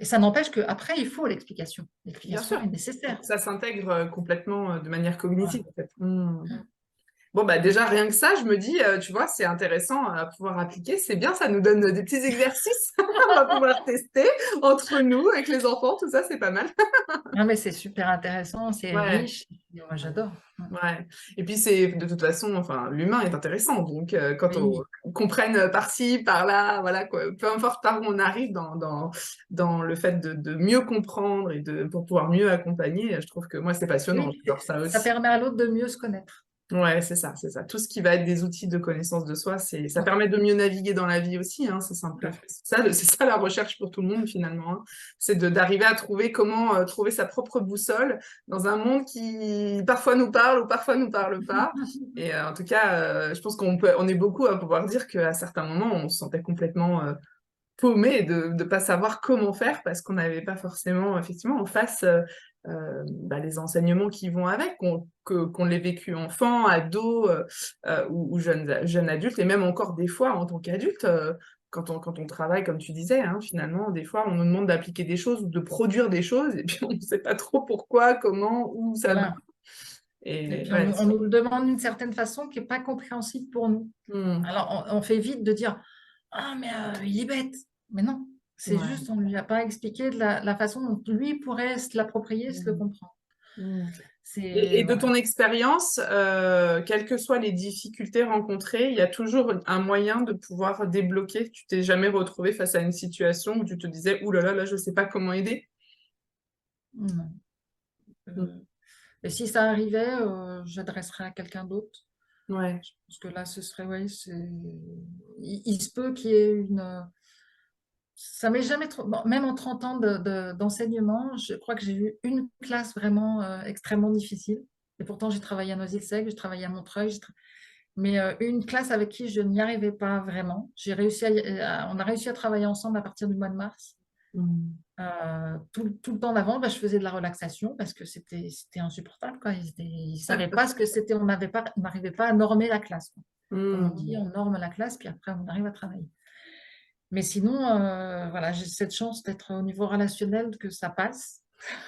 Et ça n'empêche qu'après, il faut l'explication. Bien L'explication sûr. est Pour nécessaire. que ça s'intègre complètement de manière Voilà. cognitive, en fait. Bon, bah déjà, rien que ça, je me dis, tu vois, c'est intéressant à pouvoir appliquer. C'est bien, ça nous donne des petits exercices. On va pouvoir tester entre nous, avec les enfants, tout ça, c'est pas mal. Non, mais c'est super intéressant, c'est Ouais, riche. Et moi, j'adore. ouais. Et puis, c'est de toute façon, enfin, l'humain est intéressant. Donc, quand Oui, on comprenne par-ci, par-là, voilà, quoi, peu importe par où on arrive dans le fait de mieux comprendre et pour pouvoir mieux accompagner, je trouve que moi, c'est passionnant. oui, J'adore ça ça aussi. permet à l'autre de mieux se connaître. Ouais, c'est ça, c'est ça. Tout ce qui va être des outils de connaissance de soi, ça permet de mieux naviguer dans la vie aussi, hein, c'est Tout simple. à fait. C'est ça la recherche pour tout le monde finalement, hein. C'est d'arriver à trouver comment trouver sa propre boussole dans un monde qui parfois nous parle ou parfois nous parle pas. Et en tout cas, je pense on est beaucoup à pouvoir dire qu'à certains moments, on se sentait complètement paumé de ne pas savoir comment faire parce qu'on n'avait pas forcément effectivement en face les enseignements qui vont avec, qu'on l'ait vécu enfant, ado ou jeune adulte, et même encore des fois en tant qu'adulte, quand on travaille, comme tu disais, hein, finalement, des fois, on nous demande d'appliquer des choses ou de produire des choses, et puis on ne sait pas trop pourquoi, comment, où ça va. Voilà. Et Et puis ouais, on nous le demande d'une certaine façon qui n'est pas compréhensible pour nous. hmm, Alors on fait vite de dire ah mais il est bête. Mais non, c'est ouais, juste on ne lui a pas expliqué de la façon dont lui pourrait se l'approprier, se le hmm, comprendre. hmm. Et C'est de ton voilà. expérience, quelles que soient les difficultés rencontrées, il y a toujours un moyen de pouvoir débloquer. Tu t'es jamais retrouvé face à une situation où tu te disais, ouh là là, je ne sais pas comment aider. Non. Mm. Et si ça arrivait, j'adresserais à quelqu'un d'autre. Ouais. Parce que là, ce serait, ouais, il se peut qu'il y ait une. Ça m'est jamais trop. Bon, même en 30 ans d'enseignement, je crois que j'ai eu une classe vraiment extrêmement difficile. Et pourtant, j'ai travaillé à Noisy-le-Sec, j'ai travaillé à Montreuil, mais une classe avec qui je n'y arrivais pas vraiment. On a réussi à travailler ensemble à partir du mois de mars. Mm. Tout le temps d'avant, bah, je faisais de la relaxation parce que c'était insupportable, quoi. Ils ne savaient pas ce que c'était. On n'arrivait pas à normer la classe, quoi. Comme on dit, Mm. on norme la classe, puis après, on arrive à travailler. Mais sinon, voilà, j'ai cette chance d'être au niveau relationnel que ça passe.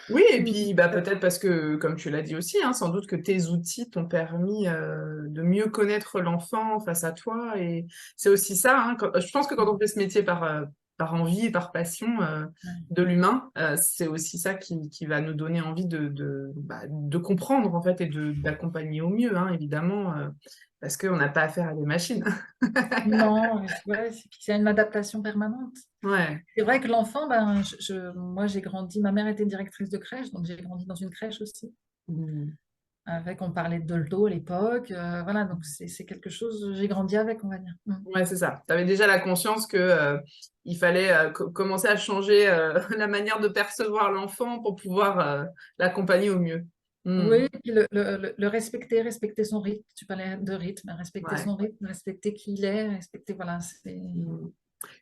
Oui, et puis peut-être parce que, comme tu l'as dit aussi, hein, sans doute que tes outils t'ont permis de mieux connaître l'enfant face à toi. Et c'est aussi ça, hein, je pense que quand on fait ce métier par envie et par passion de l'humain, c'est aussi ça qui va nous donner envie de comprendre en fait et d'accompagner au mieux, hein, évidemment, parce qu'on n'a pas affaire à des machines. Non, ouais, c'est une adaptation permanente. Ouais. C'est vrai que l'enfant, ben, moi j'ai grandi, ma mère était directrice de crèche, donc j'ai grandi dans une crèche aussi. Mm. On parlait de Dolto à l'époque, voilà, donc c'est quelque chose, j'ai grandi avec, on va dire. Mm. Ouais, c'est ça. Tu avais déjà la conscience que il fallait commencer à changer la manière de percevoir l'enfant pour pouvoir l'accompagner au mieux. Hmm. Oui, et puis le respecter, respecter son rythme. Tu parlais de rythme, respecter Ouais. son rythme, respecter qui il est, respecter, voilà, c'est... Hmm.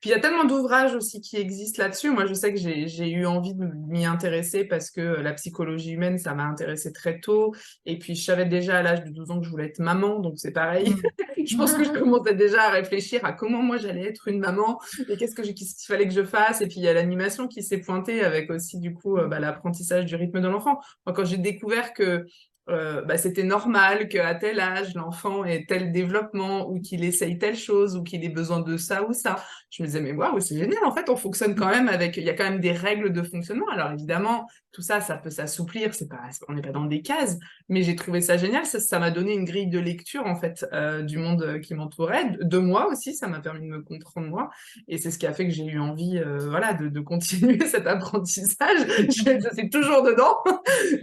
Puis il y a tellement d'ouvrages aussi qui existent là-dessus. Moi, je sais que j'ai eu envie de m'y intéresser parce que la psychologie humaine, ça m'a intéressée très tôt. Et puis, je savais déjà à l'âge de 12 ans que je voulais être maman, donc c'est pareil. Mm. Je pense que je commençais déjà à réfléchir à comment moi j'allais être une maman et qu'est-ce qu'il fallait que je fasse. Et puis, il y a l'animation qui s'est pointée avec aussi, du coup, l'apprentissage du rythme de l'enfant. Moi, quand j'ai découvert que c'était normal qu'à tel âge, l'enfant ait tel développement ou qu'il essaye telle chose ou qu'il ait besoin de ça ou ça. Je me disais, mais waouh, c'est génial, en fait, on fonctionne quand même il y a quand même des règles de fonctionnement. Alors évidemment, tout ça, ça peut s'assouplir, on n'est pas dans des cases, mais j'ai trouvé ça génial, ça m'a donné une grille de lecture, en fait, du monde qui m'entourait, de moi aussi, ça m'a permis de me comprendre moi, et c'est ce qui a fait que j'ai eu envie, voilà, de continuer cet apprentissage. Je suis toujours dedans,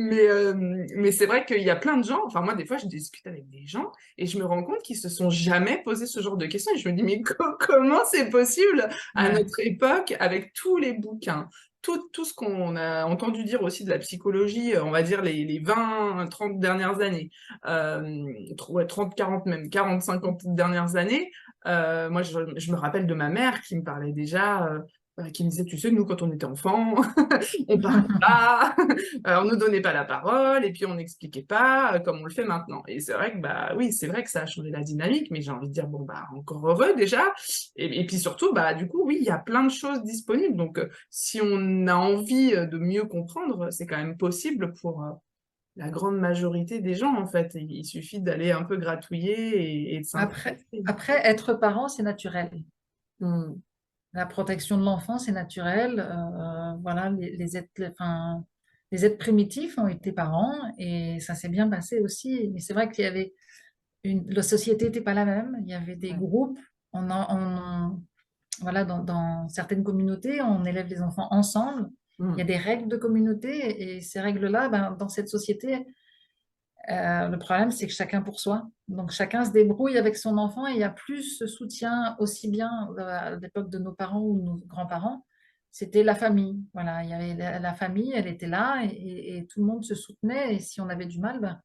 mais c'est vrai qu'il y a plein de gens, enfin moi, des fois, je discute avec des gens, et je me rends compte qu'ils se sont jamais posé ce genre de questions, et je me dis, mais comment c'est possible à Ouais. notre époque, avec tous les bouquins, tout ce qu'on a entendu dire aussi de la psychologie, on va dire les 20, 30 dernières années, ouais, 30, 40 même, 40, 50 dernières années, moi je me rappelle de ma mère qui me parlait déjà, qui me disait, tu sais, nous quand on était enfants, on parlait pas, on nous donnait pas la parole et puis on n'expliquait pas comme on le fait maintenant. Et c'est vrai que bah oui, c'est vrai que ça a changé la dynamique, mais j'ai envie de dire bon bah encore heureux déjà. Et puis surtout bah du coup oui, il y a plein de choses disponibles. Donc si on a envie de mieux comprendre, c'est quand même possible pour la grande majorité des gens en fait. Il suffit d'aller un peu gratouiller et de s'intéresser. Après, être parent, c'est naturel. Hmm. La protection de l'enfant, c'est naturel. Voilà, enfin, les êtres primitifs ont été parents et ça s'est bien passé aussi. Mais c'est vrai qu'il y avait la société n'était pas la même. Il y avait des Ouais. groupes. Voilà, dans certaines communautés, on élève les enfants ensemble. Il y a Hmm. des règles de communauté et ces règles-là, ben, dans cette société, Le problème, c'est que chacun pour soi. Donc, chacun se débrouille avec son enfant et il y a plus ce soutien, aussi bien à l'époque de nos parents ou nos grands-parents, c'était la famille. Voilà, il y avait la famille, elle était là et tout le monde se soutenait. Et si on avait du mal, ben,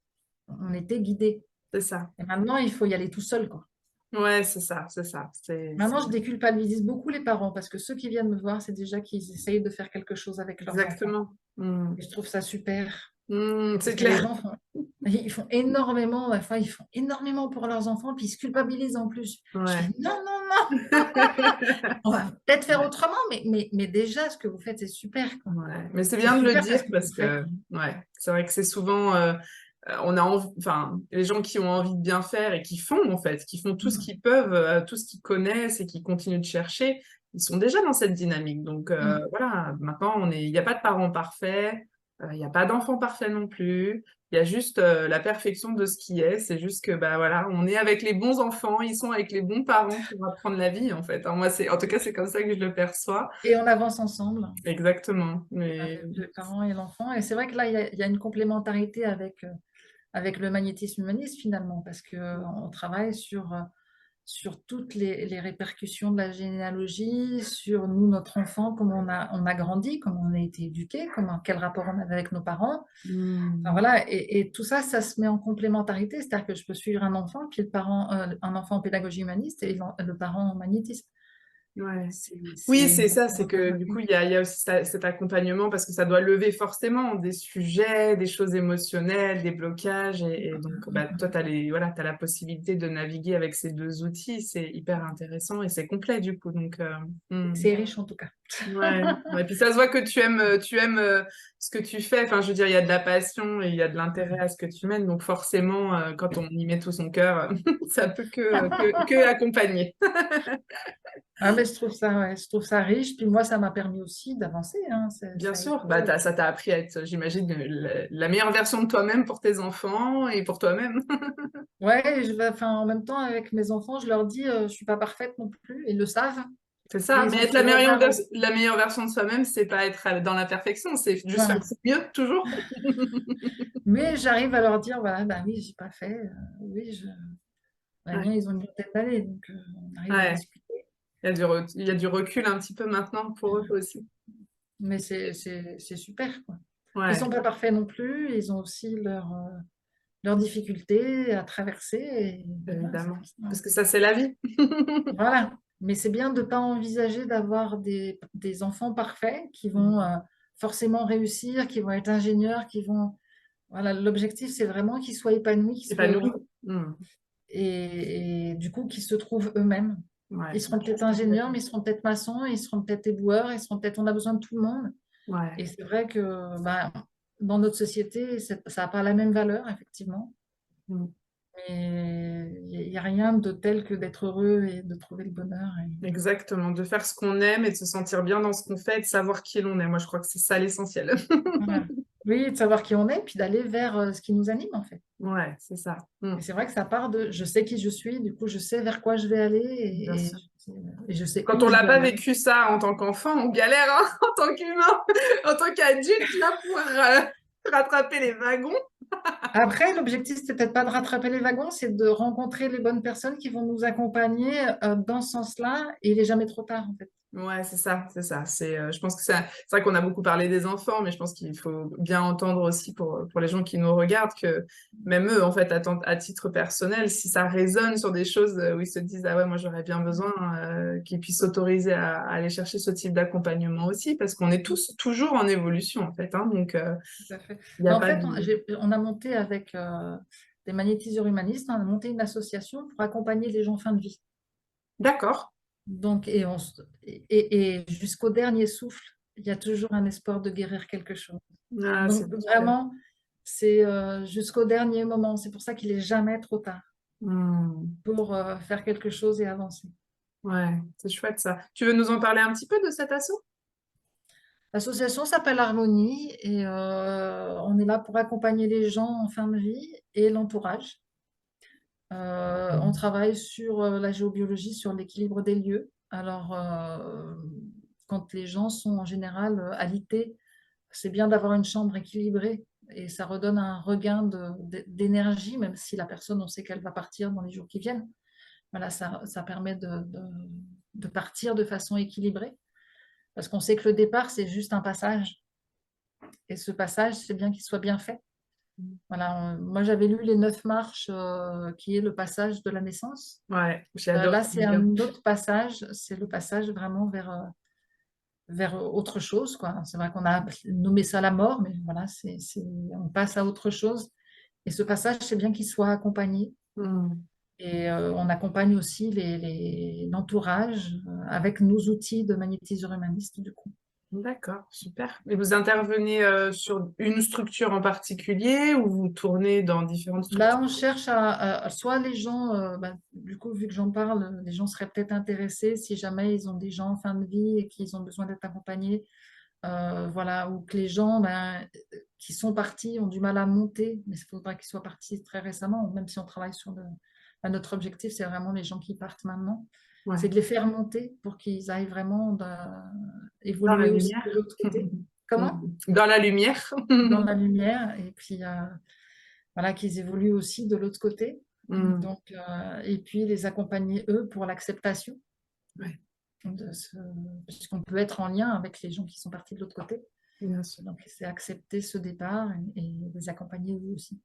on était guidé. C'est ça. Et maintenant, il faut y aller tout seul, quoi. Ouais, c'est ça, c'est ça. Maintenant, je déculpabilise beaucoup les parents parce que ceux qui viennent me voir, c'est déjà qu'ils essayent de faire quelque chose avec leurs enfants. Exactement. Mm. Et je trouve ça super. C'est Parce que les clair. gens ils font énormément, enfin, ils font énormément pour leurs enfants, puis ils se culpabilisent en plus. Je fais Ouais. non, non, non, on va peut-être faire Ouais. autrement, mais déjà, ce que vous faites, c'est super, quoi. Ouais. Mais c'est C'est bien de le super dire parce que vous parce le faites. que ouais, c'est vrai que c'est souvent on a enfin les gens qui ont envie de bien faire et qui font en fait, qui font tout ce Mm, qu'ils peuvent, tout ce qu'ils connaissent et qui continuent de chercher, ils sont déjà dans cette dynamique. Donc mm. voilà, maintenant il n'y a pas de parents parfaits, il n'y a pas d'enfants parfaits non plus. Il y a juste la perfection de ce qui est. C'est juste que bah voilà, on est avec les bons enfants, ils sont avec les bons parents pour apprendre la vie en fait. Hein, moi en tout cas c'est comme ça que je le perçois. Et on avance ensemble, Exactement. Mais avec les parents et l'enfant. Et c'est vrai que là, il y a une complémentarité avec le magnétisme humaniste, finalement, parce qu'on travaille sur toutes les répercussions de la généalogie, sur nous, notre enfant, comment on a grandi, comment on a été éduqué, quel rapport on avait avec nos parents. Enfin, hmm, voilà, et tout ça, ça se met en complémentarité, c'est-à-dire que je peux suivre un enfant qui est un enfant en pédagogie humaniste et le parent en magnétisme. ouais. Oui, C'est c'est une ça, c'est que du coup, complémentarité. il y a aussi cet accompagnement parce que ça doit lever forcément des sujets, des choses émotionnelles, des blocages. Et donc, bah, toi, voilà, t'as la possibilité de naviguer avec ces deux outils. C'est hyper intéressant et c'est complet du coup. Donc, C'est riche en tout cas. ouais. Ouais. Puis ça se voit que tu aimes ce que tu fais. Enfin, je veux dire, il y a de la passion et il y a de l'intérêt à ce que tu mènes. Donc, forcément, quand on y met tout son cœur, ça peut que accompagner. Ah, mais je trouve ça, ouais, je trouve ça riche. Puis moi, ça m'a permis aussi d'avancer, hein. Bien Ça a sûr, bah, été. ça t'a appris à être, j'imagine, la meilleure version de toi-même pour tes enfants et pour toi-même. Ouais, enfin, en même temps, avec mes enfants, je leur dis, je suis pas parfaite non plus. Ils le savent. C'est Et ça, ils mais ont être ce regard aussi. la meilleure version de soi-même, c'est pas être dans la perfection, c'est juste faire Voilà. son mieux, toujours. Mais j'arrive à leur dire, voilà, bah oui, j'ai pas fait. Oui, les Ouais, miens, ils ont une vingtaine d'années, donc on arrive à ouais. discuter. Il y a du recul un petit peu maintenant pour eux aussi. Mais c'est super, quoi. Ils Ouais, sont pas parfaits non plus. Ils ont aussi leurs difficultés à traverser. Et voilà, c'est évidemment. comme ça. Parce que ça, c'est la vie. Voilà. Mais c'est bien de ne pas envisager d'avoir des enfants parfaits qui vont forcément réussir, qui vont être ingénieurs, qui vont... Voilà, l'objectif, c'est vraiment qu'ils soient épanouis, qu'ils soient Épanoui. heureux Hmm. et du coup, qu'ils se trouvent eux-mêmes. Ouais, Ils seront peut-être ingénieurs, mais ils seront peut-être maçons, ils seront peut-être éboueurs, ils seront peut-être... On a besoin de tout le monde. ouais. Et c'est vrai que bah, dans notre société, ça n'a pas la même valeur, effectivement. Hmm. Mais il n'y a rien de tel que d'être heureux et de trouver le bonheur. Exactement, de faire ce qu'on aime et de se sentir bien dans ce qu'on fait et de savoir qui l'on est. Moi, je crois que c'est ça l'essentiel. Voilà. Oui, de savoir qui on est, puis d'aller vers ce qui nous anime, en fait. Ouais, c'est ça. Hmm. Et c'est vrai que ça part de je sais qui je suis, du coup, je sais vers quoi je vais aller Bien et, sûr. et je sais Quand où on je n'a veux pas aller. vécu ça en tant qu'enfant, on galère hein, en tant qu'humain, en tant qu'adulte, là, pour rattraper les wagons. Après, l'objectif, c'est peut-être pas de rattraper les wagons, c'est de rencontrer les bonnes personnes qui vont nous accompagner dans ce sens-là, et il n'est jamais trop tard, en fait. Ouais, c'est ça, c'est ça. Je pense que c'est vrai qu'on a beaucoup parlé des enfants, mais je pense qu'il faut bien entendre aussi pour les gens qui nous regardent que même eux, en fait, à titre personnel, si ça résonne sur des choses où ils se disent, ah ouais, moi j'aurais bien besoin qu'ils puissent s'autoriser à aller chercher ce type d'accompagnement aussi, parce qu'on est tous toujours en évolution, en fait. Hein, donc, Tout à fait. il n'y a Mais en pas fait, de... on a monté avec des magnétiseurs humanistes, on a monté une association pour accompagner les gens en fin de vie. D'accord. Donc, et jusqu'au dernier souffle, il y a toujours un espoir de guérir quelque chose. Ah, c'est Donc, super. vraiment, c'est jusqu'au dernier moment. C'est pour ça qu'il est jamais trop tard Hmm. pour faire quelque chose et avancer. Ouais, c'est chouette ça. Tu veux nous en parler un petit peu de cet assaut? L'association s'appelle Harmonie et on est là pour accompagner les gens en fin de vie et l'entourage. On travaille sur la géobiologie, sur l'équilibre des lieux. Alors, quand les gens sont en général alités, c'est bien d'avoir une chambre équilibrée et ça redonne un regain d'énergie, même si la personne, on sait qu'elle va partir dans les jours qui viennent. Voilà, ça permet de partir de façon équilibrée, parce qu'on sait que le départ, c'est juste un passage. Et ce passage, c'est bien qu'il soit bien fait. Voilà, moi, j'avais lu Les 9 marches, qui est le passage de la naissance. Ouais, j'adore Là, ce c'est livre. un autre passage, c'est le passage vraiment vers autre chose, quoi. C'est vrai qu'on a nommé ça la mort, mais voilà, on passe à autre chose. Et ce passage, c'est bien qu'il soit accompagné. Mm. Et on accompagne aussi l'entourage avec nos outils de magnétiseur humaniste, du coup. D'accord, super. Et vous intervenez sur une structure en particulier ou vous tournez dans différentes Là, structures? on cherche soit les gens, du coup, vu que j'en parle, les gens seraient peut-être intéressés si jamais ils ont des gens en fin de vie et qu'ils ont besoin d'être accompagnés, voilà, ou que les gens qui sont partis ont du mal à monter, mais il faudra qu'ils soient partis très récemment, même si on travaille sur notre objectif, c'est vraiment les gens qui partent maintenant, c'est Ouais, de les faire monter pour qu'ils aillent vraiment dans la évoluer aussi de lumière. l'autre côté. Comment? Dans la lumière. Dans la lumière, et puis voilà, qu'ils évoluent aussi de l'autre côté. Mm. Donc, et puis les accompagner, eux, pour l'acceptation Ouais, puisqu'on peut être en lien avec les gens qui sont partis de l'autre côté. bien sûr. Donc, c'est accepter ce départ et les accompagner eux aussi.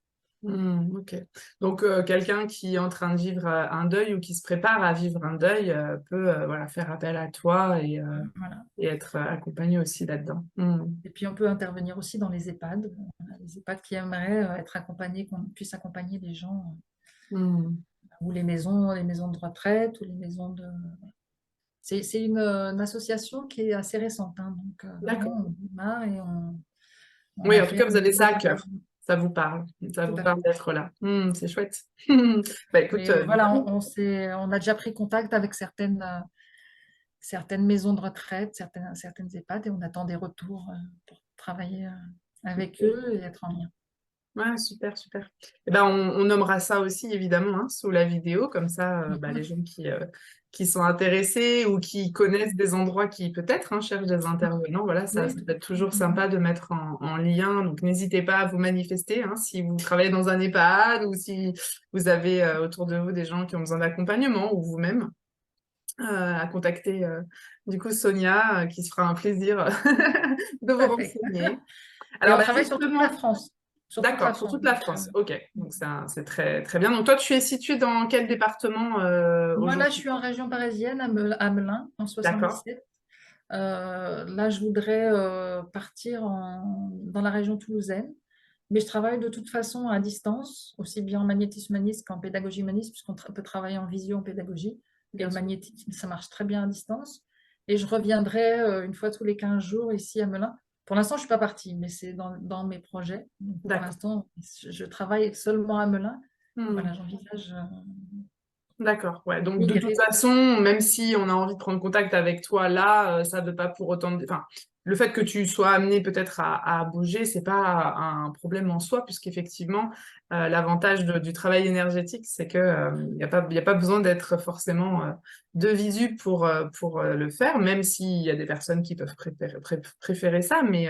Ok. Donc, quelqu'un qui est en train de vivre un deuil ou qui se prépare à vivre un deuil peut voilà, faire appel à toi Voilà. et être accompagné aussi là-dedans. Et puis, on peut intervenir aussi dans les EHPAD, les EHPAD qui aimeraient être accompagnés, qu'on puisse accompagner les gens, Mm. ou les maisons de retraite, ou les maisons de... C'est une association qui est assez récente, hein, donc D'accord. vraiment, on démarre et on Oui, a en tout fait cas, vous un avez ça gros à cœur. engagement. Ça vous parle. Ça Tout vous à parle fait. d'être là. C'est chouette. Bah écoute, Mais du voilà, coup, on a déjà pris contact avec certaines maisons de retraite, certaines EHPAD, et on attend des retours pour travailler avec eux et être en lien. ouais, super, super. Eh ben, on nommera ça aussi, évidemment, hein, sous la vidéo, comme ça, bah, les gens qui sont intéressés ou qui connaissent des endroits qui, peut-être, hein, cherchent des intervenants, voilà, ça Oui, peut tout à être fait. toujours sympa de mettre en lien. Donc, n'hésitez pas à vous manifester, hein, si vous travaillez dans un EHPAD ou si vous avez autour de vous des gens qui ont besoin d'accompagnement ou vous-même, à contacter, du coup, Sonia, qui se fera un plaisir de Tout vous à fait. renseigner. Et Alors, on bah, travaille sur toute la justement, France. Sur toute la d'accord, sur France. toute la France. Ok, donc c'est très, très bien. Donc toi, tu es situé dans quel département Moi, là, je aujourd'hui? suis en région parisienne, à Melun, en D'accord, 77. Là, je voudrais partir dans la région toulousaine. Mais je travaille de toute façon à distance, aussi bien en magnétisme humaniste qu'en pédagogie humaniste, puisqu'on peut travailler en visio en pédagogie. Et bien le sûr. magnétisme, ça marche très bien à distance. Et je reviendrai une fois tous les 15 jours ici à Melun. Pour l'instant, je ne suis pas partie, mais c'est dans mes projets. Donc, pour D'accord. l'instant, je travaille seulement à Melun. Hmm. Voilà, j'envisage D'accord, ouais. Donc de toute migrer. façon, même si on a envie de prendre contact avec toi là, ça ne veut pas pour autant. Enfin, le fait que tu sois amené peut-être à bouger, c'est pas un problème en soi, puisqu'effectivement, l'avantage du travail énergétique, c'est que y a pas besoin d'être forcément de visu pour le faire, même s'il y a des personnes qui peuvent préférer ça, mais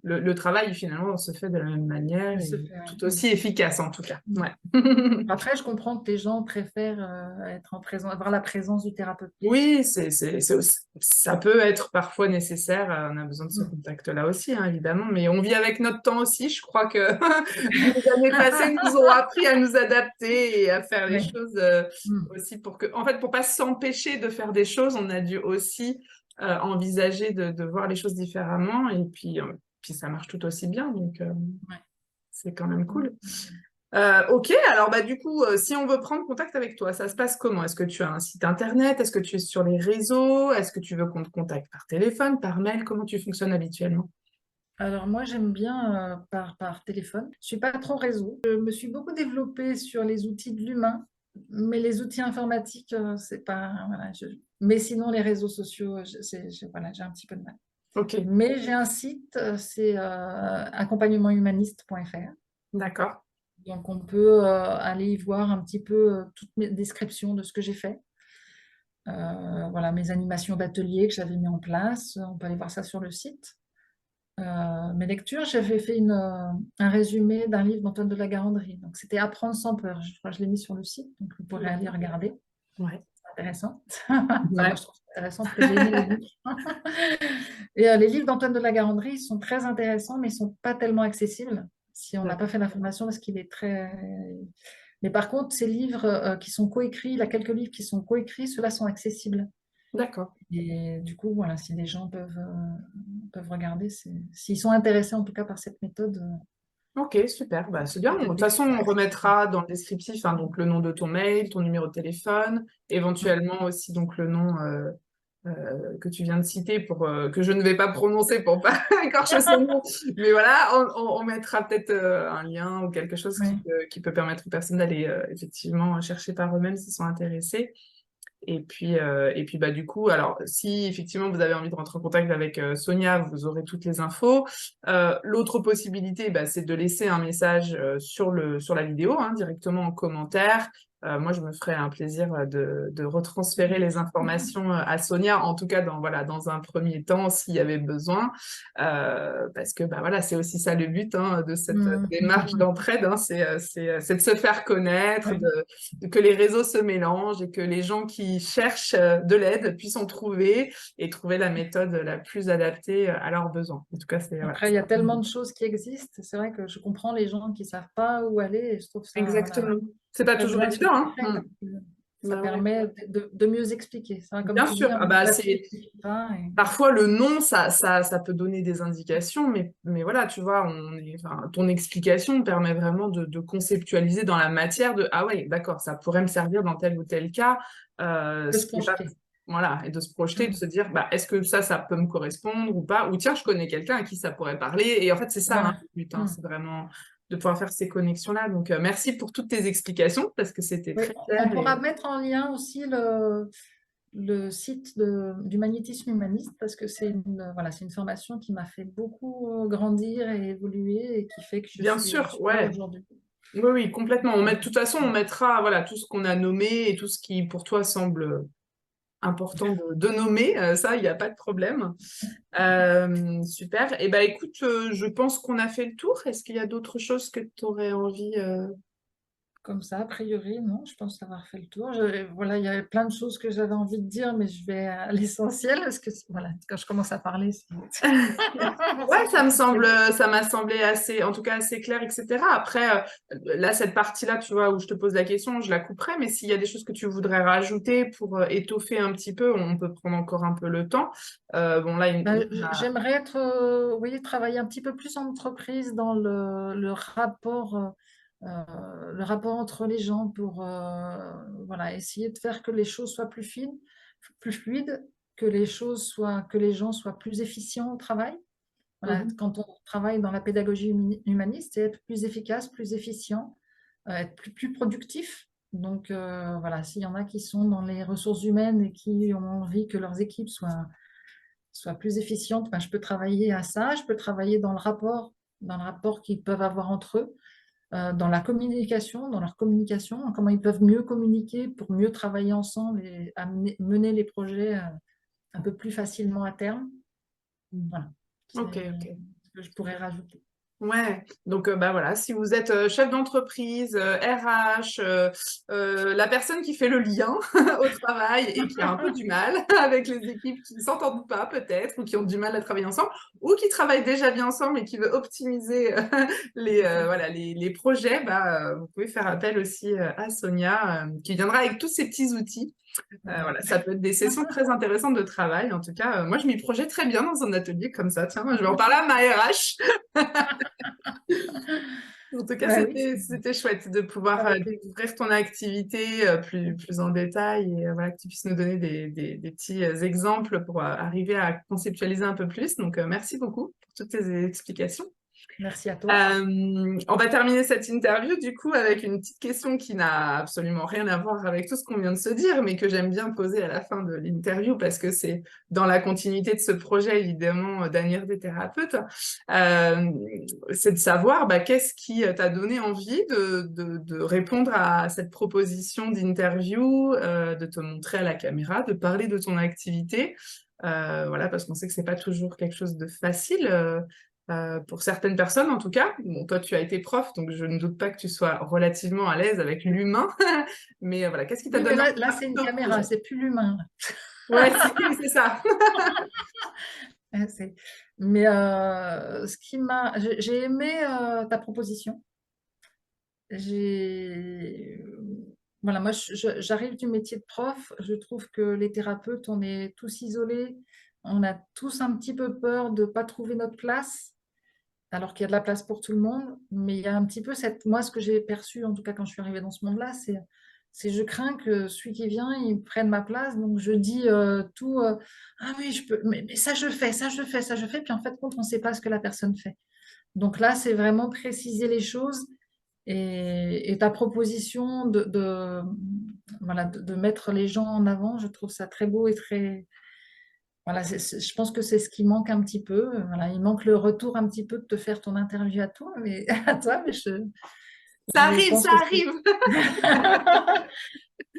le travail finalement se fait de la même manière Il et se fait, tout ouais. aussi efficace en tout cas. Mm. Ouais. Après, je comprends que les gens préfèrent avoir la présence du thérapeute. Oui, ça peut être parfois nécessaire. On a besoin de ce Mm. contact-là aussi, hein, évidemment. Mais on vit avec notre temps aussi. Je crois que les années passées nous ont appris à nous adapter et à faire les Oui. choses Mm. aussi en fait, pour pas s'empêcher de faire des choses, on a dû aussi envisager de voir les choses différemment. Et puis ça marche tout aussi bien. Donc, Ouais. c'est quand même Mm. cool. Ok, alors bah du coup, si on veut prendre contact avec toi, ça se passe comment? Est-ce que tu as un site internet? Est-ce que tu es sur les réseaux? Est-ce que tu veux qu'on te contacte par téléphone, par mail? Comment tu fonctionnes habituellement? Alors moi, j'aime bien par téléphone. Je suis pas trop réseau. Je me suis beaucoup développée sur les outils de l'humain, mais les outils informatiques, c'est pas... Voilà, mais sinon, les réseaux sociaux, voilà, j'ai un petit peu de mal. Ok, Mais j'ai un site, c'est accompagnementhumaniste.fr. d'accord. Donc on peut aller y voir un petit peu toutes mes descriptions de ce que j'ai fait. Voilà, mes animations d'atelier que j'avais mis en place. On peut aller voir ça sur le site. Mes lectures, j'avais fait un résumé d'un livre d'Antoine de la Garandrie. Donc, c'était Apprendre sans peur. Je crois que je l'ai mis sur le site, donc vous pourrez aller regarder. Ouais. C'est intéressant. Enfin, moi, Ouais. je trouve ça intéressant parce que j'ai aimé les livres. Et les livres d'Antoine de la Garandrie, ils sont très intéressants, mais ils ne sont pas tellement accessibles si on n'a pas fait la formation parce qu'il est très... Mais par contre, ces livres qui sont coécrits, il y a quelques livres qui sont coécrits, ceux-là sont accessibles. D'accord. Et du coup, voilà, si les gens peuvent regarder, s'ils sont intéressés en tout cas par cette méthode, Ok, super. Bah, c'est bien. De méthode toute façon, d'écriture on accessible. remettra dans le descriptif hein, donc le nom de ton mail, ton numéro de téléphone, éventuellement aussi donc le nom que tu viens de citer pour que je ne vais pas prononcer pour pas écorcher son nom. Mais voilà, on mettra peut-être un lien ou quelque chose Oui. qui peut permettre aux personnes d'aller effectivement chercher par eux-mêmes s'ils sont intéressés. Et puis bah, du coup, alors si effectivement vous avez envie de rentrer en contact avec Sonia, vous aurez toutes les infos. L'autre possibilité, bah, c'est de laisser un message sur la vidéo, hein, directement en commentaire. Moi, je me ferai un plaisir de retransférer les informations à Sonia, en tout cas voilà, dans un premier temps, s'il y avait besoin. Parce que bah, voilà, c'est aussi ça le but hein, de cette démarche d'entraide, hein, c'est de se faire connaître, Oui. que les réseaux se mélangent et que les gens qui cherchent de l'aide puissent en trouver et trouver la méthode la plus adaptée à leurs besoins. En tout cas, c'est voilà. Après, il y a tellement de choses qui existent. C'est vrai que je comprends les gens qui ne savent pas où aller et je trouve ça voilà, Exactement. C'est pas très toujours bien ce que évident, tu hein. fais parce que ça Bah ouais. permet de mieux expliquer. Ça, comme Bien tu dis, sûr. un Ah mot bah, gratuit c'est suffit pas. parfois le nom, ça peut donner des indications, mais voilà, tu vois, enfin, ton explication permet vraiment de conceptualiser dans la matière de ah ouais, d'accord, ça pourrait me servir dans tel ou tel cas. De Ce se qui est pas projeter. voilà, et de se projeter, de Mm. se dire bah est-ce que ça peut me correspondre ou pas, ou tiens, je connais quelqu'un à qui ça pourrait parler. Et en fait, c'est ça hein, Voilà. le but, hein, Mm. c'est vraiment de pouvoir faire ces connexions-là. Donc merci pour toutes tes explications parce que c'était Oui, très on clair pourra et mettre en lien aussi le site du magnétisme humaniste parce que voilà, c'est une formation qui m'a fait beaucoup grandir et évoluer et qui fait que je bien suis, je sûr, suis là ouais. aujourd'hui. Oui, oui, complètement. De toute façon, on mettra voilà, tout ce qu'on a nommé et tout ce qui, pour toi, semble important de nommer. Ça, il n'y a pas de problème. Super. Et ben, écoute, je pense qu'on a fait le tour. Est-ce qu'il y a d'autres choses que tu aurais envie Comme ça, a priori, non, je pense avoir fait le tour. Voilà, il y avait plein de choses que j'avais envie de dire, mais je vais à l'essentiel parce que voilà, quand je commence à parler, Ouais, c'est compliqué. ça m'a semblé assez, en tout cas assez clair, etc. Après, là, cette partie-là, tu vois, où je te pose la question, je la couperai, mais s'il y a des choses que tu voudrais rajouter pour étoffer un petit peu, on peut prendre encore un peu le temps. Bon, là, J'aimerais être, oui, travailler un petit peu plus en entreprise dans le rapport entre les gens pour voilà, essayer de faire que les choses soient plus fines, plus fluides, que les gens soient plus efficients au travail. Voilà, Mhm. quand on travaille dans la pédagogie humaniste, c'est être plus efficace, plus efficient, être plus productif. Donc voilà, s'il y en a qui sont dans les ressources humaines et qui ont envie que leurs équipes soient plus efficientes, ben, je peux travailler à ça. Je peux travailler dans le rapport qu'ils peuvent avoir entre eux, dans la communication, dans leur communication, comment ils peuvent mieux communiquer pour mieux travailler ensemble et mener les projets un peu plus facilement à terme. Voilà, Ok, c'est ok. ce que je pourrais rajouter. Ouais, donc bah voilà, si vous êtes chef d'entreprise, RH, la personne qui fait le lien au travail et qui a un peu du mal avec les équipes qui ne s'entendent pas peut-être ou qui ont du mal à travailler ensemble ou qui travaillent déjà bien ensemble et qui veut optimiser voilà, les projets, bah, vous pouvez faire appel aussi à Sonia qui viendra avec tous ces petits outils. Voilà. Voilà, ça peut être des sessions très intéressantes de travail. En tout cas, moi, je m'y projette très bien dans un atelier comme ça. Tiens, je vais en parler à ma RH. En tout cas, Bah oui, c'était chouette de pouvoir avec plaisir. découvrir ton activité plus en détail et voilà, que tu puisses nous donner des petits exemples pour arriver à conceptualiser un peu plus. Donc, merci beaucoup pour toutes tes explications. Merci à toi. On va terminer cette interview du coup avec une petite question qui n'a absolument rien à voir avec tout ce qu'on vient de se dire, mais que j'aime bien poser à la fin de l'interview parce que c'est dans la continuité de ce projet évidemment d'Avenir des thérapeutes. Euh, c'est de savoir bah, qu'est-ce qui t'a donné envie de répondre à cette proposition d'interview, de te montrer à la caméra, de parler de ton activité. Voilà, parce qu'on sait que c'est pas toujours quelque chose de facile. pour certaines personnes en tout cas. Bon, toi, tu as été prof, donc je ne doute pas que tu sois relativement à l'aise avec l'humain. Mais voilà, qu'est-ce qui t'a Oui, mais donné envie là de c'est une participer au caméra, projet? c'est plus l'humain. Ouais, c'est ça. Ouais, mais ce qui m'a... J'ai aimé ta proposition. J'ai... Voilà, moi, j'arrive du métier de prof. Je trouve que les thérapeutes, on est tous isolés. On a tous un petit peu peur de ne pas trouver notre place, alors qu'il y a de la place pour tout le monde. Mais il y a un petit peu cette... Moi, ce que j'ai perçu, en tout cas quand je suis arrivée dans ce monde-là, c'est je crains que celui qui vient, il prenne ma place. Donc, je dis tout, ah oui, je peux, mais ça, je fais, ça, je fais, ça, je fais. Puis en fait, compte, on ne sait pas ce que la personne fait. Donc là, c'est vraiment préciser les choses et ta proposition voilà, de mettre les gens en avant, je trouve ça très beau et très... Voilà, je pense que c'est ce qui manque un petit peu. Voilà, il manque le retour un petit peu de te faire ton interview à toi, à toi, mais je pense Ça que c'est... arrive.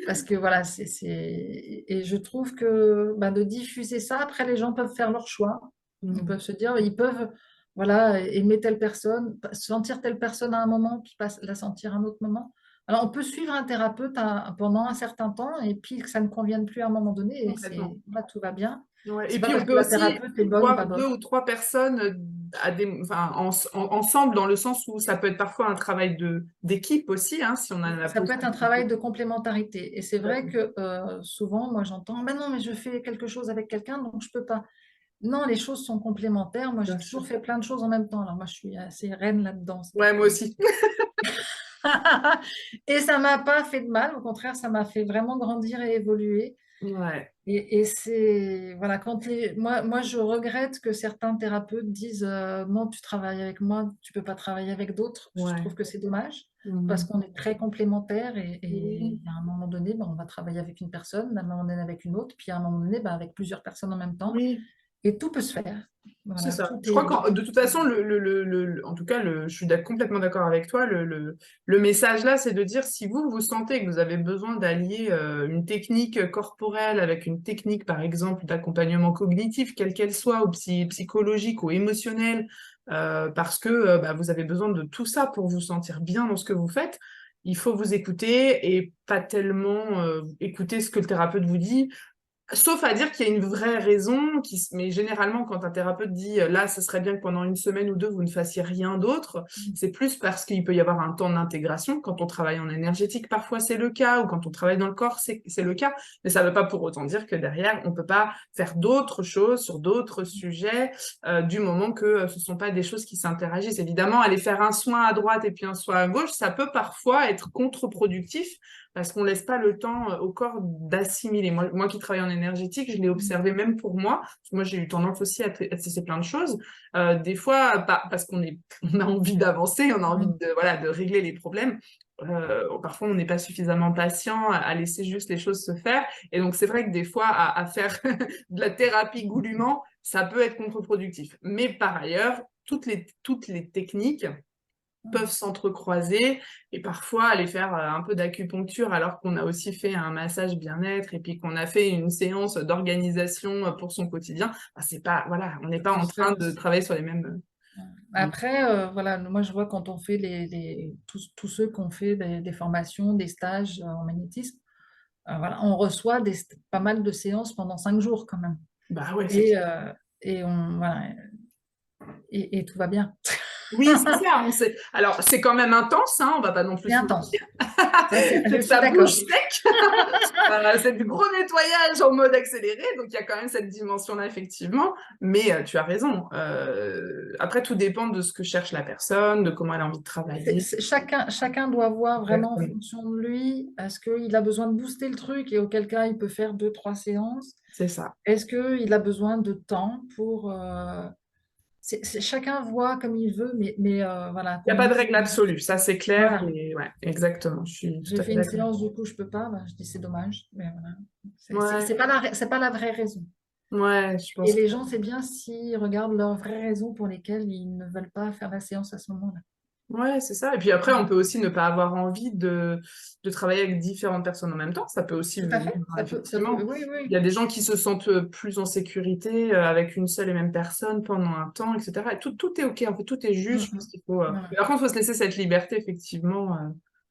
Parce que voilà, et je trouve que bah, de diffuser ça, après les gens peuvent faire leur choix. Ils Mm. peuvent se dire, ils peuvent voilà, aimer telle personne, sentir telle personne à un moment, puis pas la sentir à un autre moment. Alors on peut suivre un thérapeute pendant un certain temps et puis que ça ne convienne plus à un moment donné et Complètement. là, tout va bien. Ouais. Et C'est pas puis, on parce que peut la aussi thérapeute est bonne ou pas voir bonne. deux ou trois personnes enfin, ensemble, dans le sens où ça peut être parfois un travail d'équipe aussi, hein, si on a la Ça peut être un travail possibilité. de complémentarité. Et c'est vrai que souvent, moi j'entends, ben non, mais je fais quelque chose avec quelqu'un, donc je peux pas. Non, les choses sont complémentaires. Moi, j'ai Bien sûr. toujours fait plein de choses en même temps. Alors, moi, je suis assez reine là-dedans. Ouais, moi aussi. Et ça m'a pas fait de mal. Au contraire, ça m'a fait vraiment grandir et évoluer. Ouais, Et c'est, voilà, moi, je regrette que certains thérapeutes disent non, tu travailles avec moi, tu peux pas travailler avec d'autres. Je trouve ouais. que c'est dommage parce Mhm. qu'on est très complémentaires et Oui. à un moment donné, ben, on va travailler avec une personne, à un moment donné avec une autre, puis à un moment donné, ben, avec plusieurs personnes en même temps. Oui. Et tout peut se faire. C'est Voilà, ça. tout Je crois est, que de toute façon, en tout cas, je suis complètement d'accord avec toi. Le message là, c'est de dire si vous sentez que vous avez besoin d'allier une technique corporelle avec une technique, par exemple, d'accompagnement cognitif, quelle qu'elle soit, ou psychologique ou émotionnelle, parce que bah, vous avez besoin de tout ça pour vous sentir bien dans ce que vous faites, il faut vous écouter et pas tellement écouter ce que le thérapeute vous dit. Sauf à dire qu'il y a une vraie raison, mais généralement, quand un thérapeute dit là, ce serait bien que pendant une semaine ou deux, vous ne fassiez rien d'autre, c'est plus parce qu'il peut y avoir un temps d'intégration. Quand on travaille en énergétique, parfois c'est le cas, ou quand on travaille dans le corps, c'est le cas. Mais ça ne veut pas pour autant dire que derrière, on ne peut pas faire d'autres choses sur d'autres sujets, du moment que ce ne sont pas des choses qui s'interagissent. Évidemment, aller faire un soin à droite et puis un soin à gauche, ça peut parfois être contre-productif parce qu'on laisse pas le temps au corps d'assimiler. Moi qui travaille en énergétique, je l'ai observé même pour moi. Moi, j'ai eu tendance aussi à tester plein de choses. Des fois, parce on a envie d'avancer, on a envie voilà, de régler les problèmes. Parfois, on n'est pas suffisamment patient à laisser juste les choses se faire. Et donc, c'est vrai que des fois, à faire de la thérapie goulûment, ça peut être contre-productif. Mais par ailleurs, toutes les techniques peuvent s'entrecroiser et parfois aller faire un peu d'acupuncture alors qu'on a aussi fait un massage bien-être et puis qu'on a fait une séance d'organisation pour son quotidien, bah, c'est pas, voilà, on n'est Ça pas peut en se faire train de aussi. travailler sur les mêmes... Après, voilà, moi je vois quand on fait tous ceux qui ont fait des formations, des stages en magnétisme, voilà, on reçoit pas mal de séances pendant 5 jours quand même. Bah ouais, c'est Et, clair. voilà, et tout va bien. Oui, c'est ça. Alors, c'est quand même intense, hein, on va pas non plus C'est se intense. mentir. Je suis Ça bouge d'accord. sec. C'est du gros nettoyage en mode accéléré, donc il y a quand même cette dimension-là, effectivement. Mais tu as raison. Après, tout dépend de ce que cherche la personne, de comment elle a envie de travailler. Chacun doit voir vraiment en Exactement. fonction de lui. Est-ce qu'il a besoin de booster le truc et auquel cas il peut faire 2, 3 séances? C'est ça. Est-ce qu'il a besoin de temps pour... chacun voit comme il veut, mais voilà, Il n'y a qu'on me pas de dise, règle absolue, ça c'est clair. voilà, Et ouais, exactement, je suis tout j'ai à fait fait une d'accord. séance, du coup, je peux pas, ben, je dis c'est dommage, mais voilà. Ouais, C'est pas la vraie raison. ouais, je Et pense. les gens, c'est bien s'ils regardent leurs vraies raisons pour lesquelles ils ne veulent pas faire la séance à ce moment-là. Ouais, c'est ça. Et puis après, on peut aussi ne pas avoir envie de travailler avec différentes personnes en même temps. Ça peut aussi Tout à venir, fait, ça peut, effectivement. oui, Il y oui. a des gens qui se sentent plus en sécurité avec une seule et même personne pendant un temps, etc. Et tout est OK, en fait, tout est juste. Je pense qu'il faut... Voilà. Par contre, il faut se laisser cette liberté, effectivement,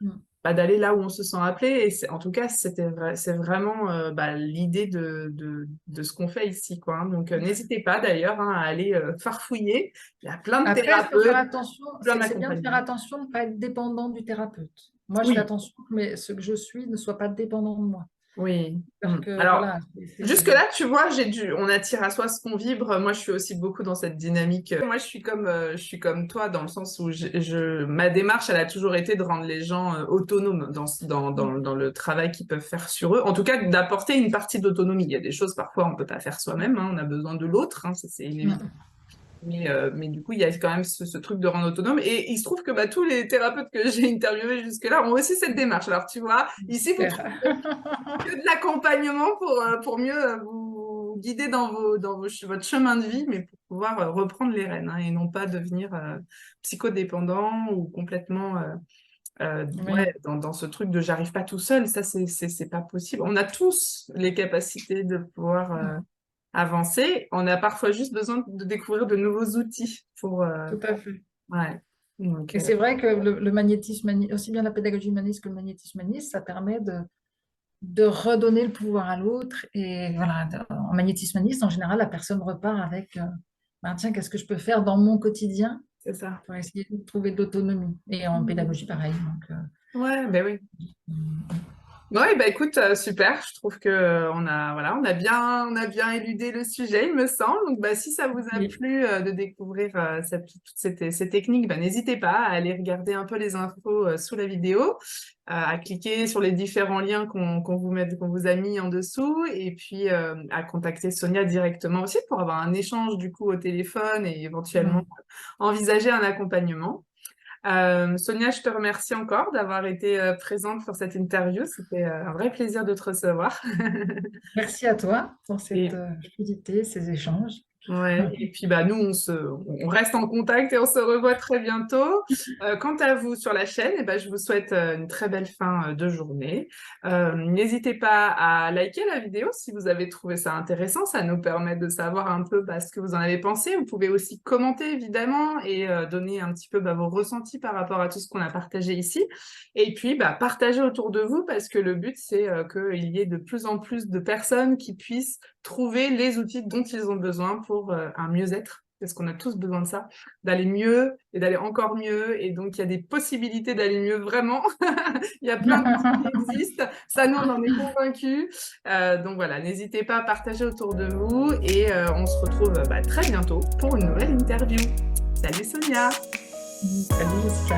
Mm. d'aller là où on se sent appelé. Et en tout cas, c'est vraiment l'idée de ce qu'on fait ici, quoi, hein. Donc, n'hésitez pas d'ailleurs, hein, à aller farfouiller. Il y a plein de Après, il faut faire thérapeutes, attention, plein c'est bien de faire d'accompagnements. attention de ne pas être dépendant du thérapeute. Moi, je fais Oui, attention que ce que je suis ne soit pas dépendant de moi. oui. Parce que, Alors, voilà, jusque-là, tu vois, on attire à soi ce qu'on vibre. Moi, je suis aussi beaucoup dans cette dynamique. Moi, je suis comme toi dans le sens où ma démarche, elle a toujours été de rendre les gens autonomes dans le travail qu'ils peuvent faire sur eux. En tout cas, d'apporter une partie d'autonomie. Il y a des choses, parfois, on peut pas faire soi-même, hein, on a besoin de l'autre, hein, ça c'est inévitable. Mm. Mais du coup, il y a quand même ce truc de rendre autonome. Et il se trouve que tous les thérapeutes que j'ai interviewés jusque-là ont aussi cette démarche. Alors, tu vois, ici, vous Super. trouvez que de l'accompagnement pour mieux vous guider votre chemin de vie, mais pour pouvoir reprendre les rênes, hein, et non pas devenir psychodépendant ou complètement Oui. dans ce truc de j'arrive pas tout seul. Ça, c'est pas possible. On a tous les capacités de pouvoir avancer. On a parfois juste besoin de découvrir de nouveaux outils pour... Tout à fait. ouais. Donc, Et c'est vrai que le magnétisme, aussi bien la pédagogie humaniste que le magnétisme humaniste, ça permet de redonner le pouvoir à l'autre. Et voilà, en magnétisme humaniste, en général, la personne repart avec, ben, tiens, qu'est-ce que je peux faire dans mon quotidien c'est ça. pour essayer de trouver de l'autonomie. Et en pédagogie, pareil. Donc, Ouais, ben oui. mm, Ouais, bah écoute, super. Je trouve que on a bien éludé le sujet, il me semble. Donc, si ça vous a oui. plu de découvrir toutes ces techniques, n'hésitez pas à aller regarder un peu les infos sous la vidéo, à cliquer sur les différents liens qu'on vous a mis en dessous, et puis à contacter Sonia directement aussi pour avoir un échange du coup au téléphone et éventuellement Mm. envisager un accompagnement. Sonia, je te remercie encore d'avoir été présente pour cette interview. C'était un vrai plaisir de te recevoir. Merci à toi pour cette Et, fluidité, ces échanges. ouais, et puis nous, on reste en contact et on se revoit très bientôt. Quant à vous sur la chaîne, je vous souhaite une très belle fin de journée. N'hésitez pas à liker la vidéo si vous avez trouvé ça intéressant. Ça nous permet de savoir un peu ce que vous en avez pensé. Vous pouvez aussi commenter évidemment et donner un petit peu vos ressentis par rapport à tout ce qu'on a partagé ici. Et puis partagez autour de vous parce que le but c'est qu'il y ait de plus en plus de personnes qui puissent trouver les outils dont ils ont besoin pour un mieux-être, parce qu'on a tous besoin de ça, d'aller mieux et d'aller encore mieux, et donc il y a des possibilités d'aller mieux vraiment. Il y a plein d'outils qui existent, ça nous on en est convaincus. Donc voilà, n'hésitez pas à partager autour de vous, et on se retrouve très bientôt pour une nouvelle interview. Salut Sonia! Salut Jessica.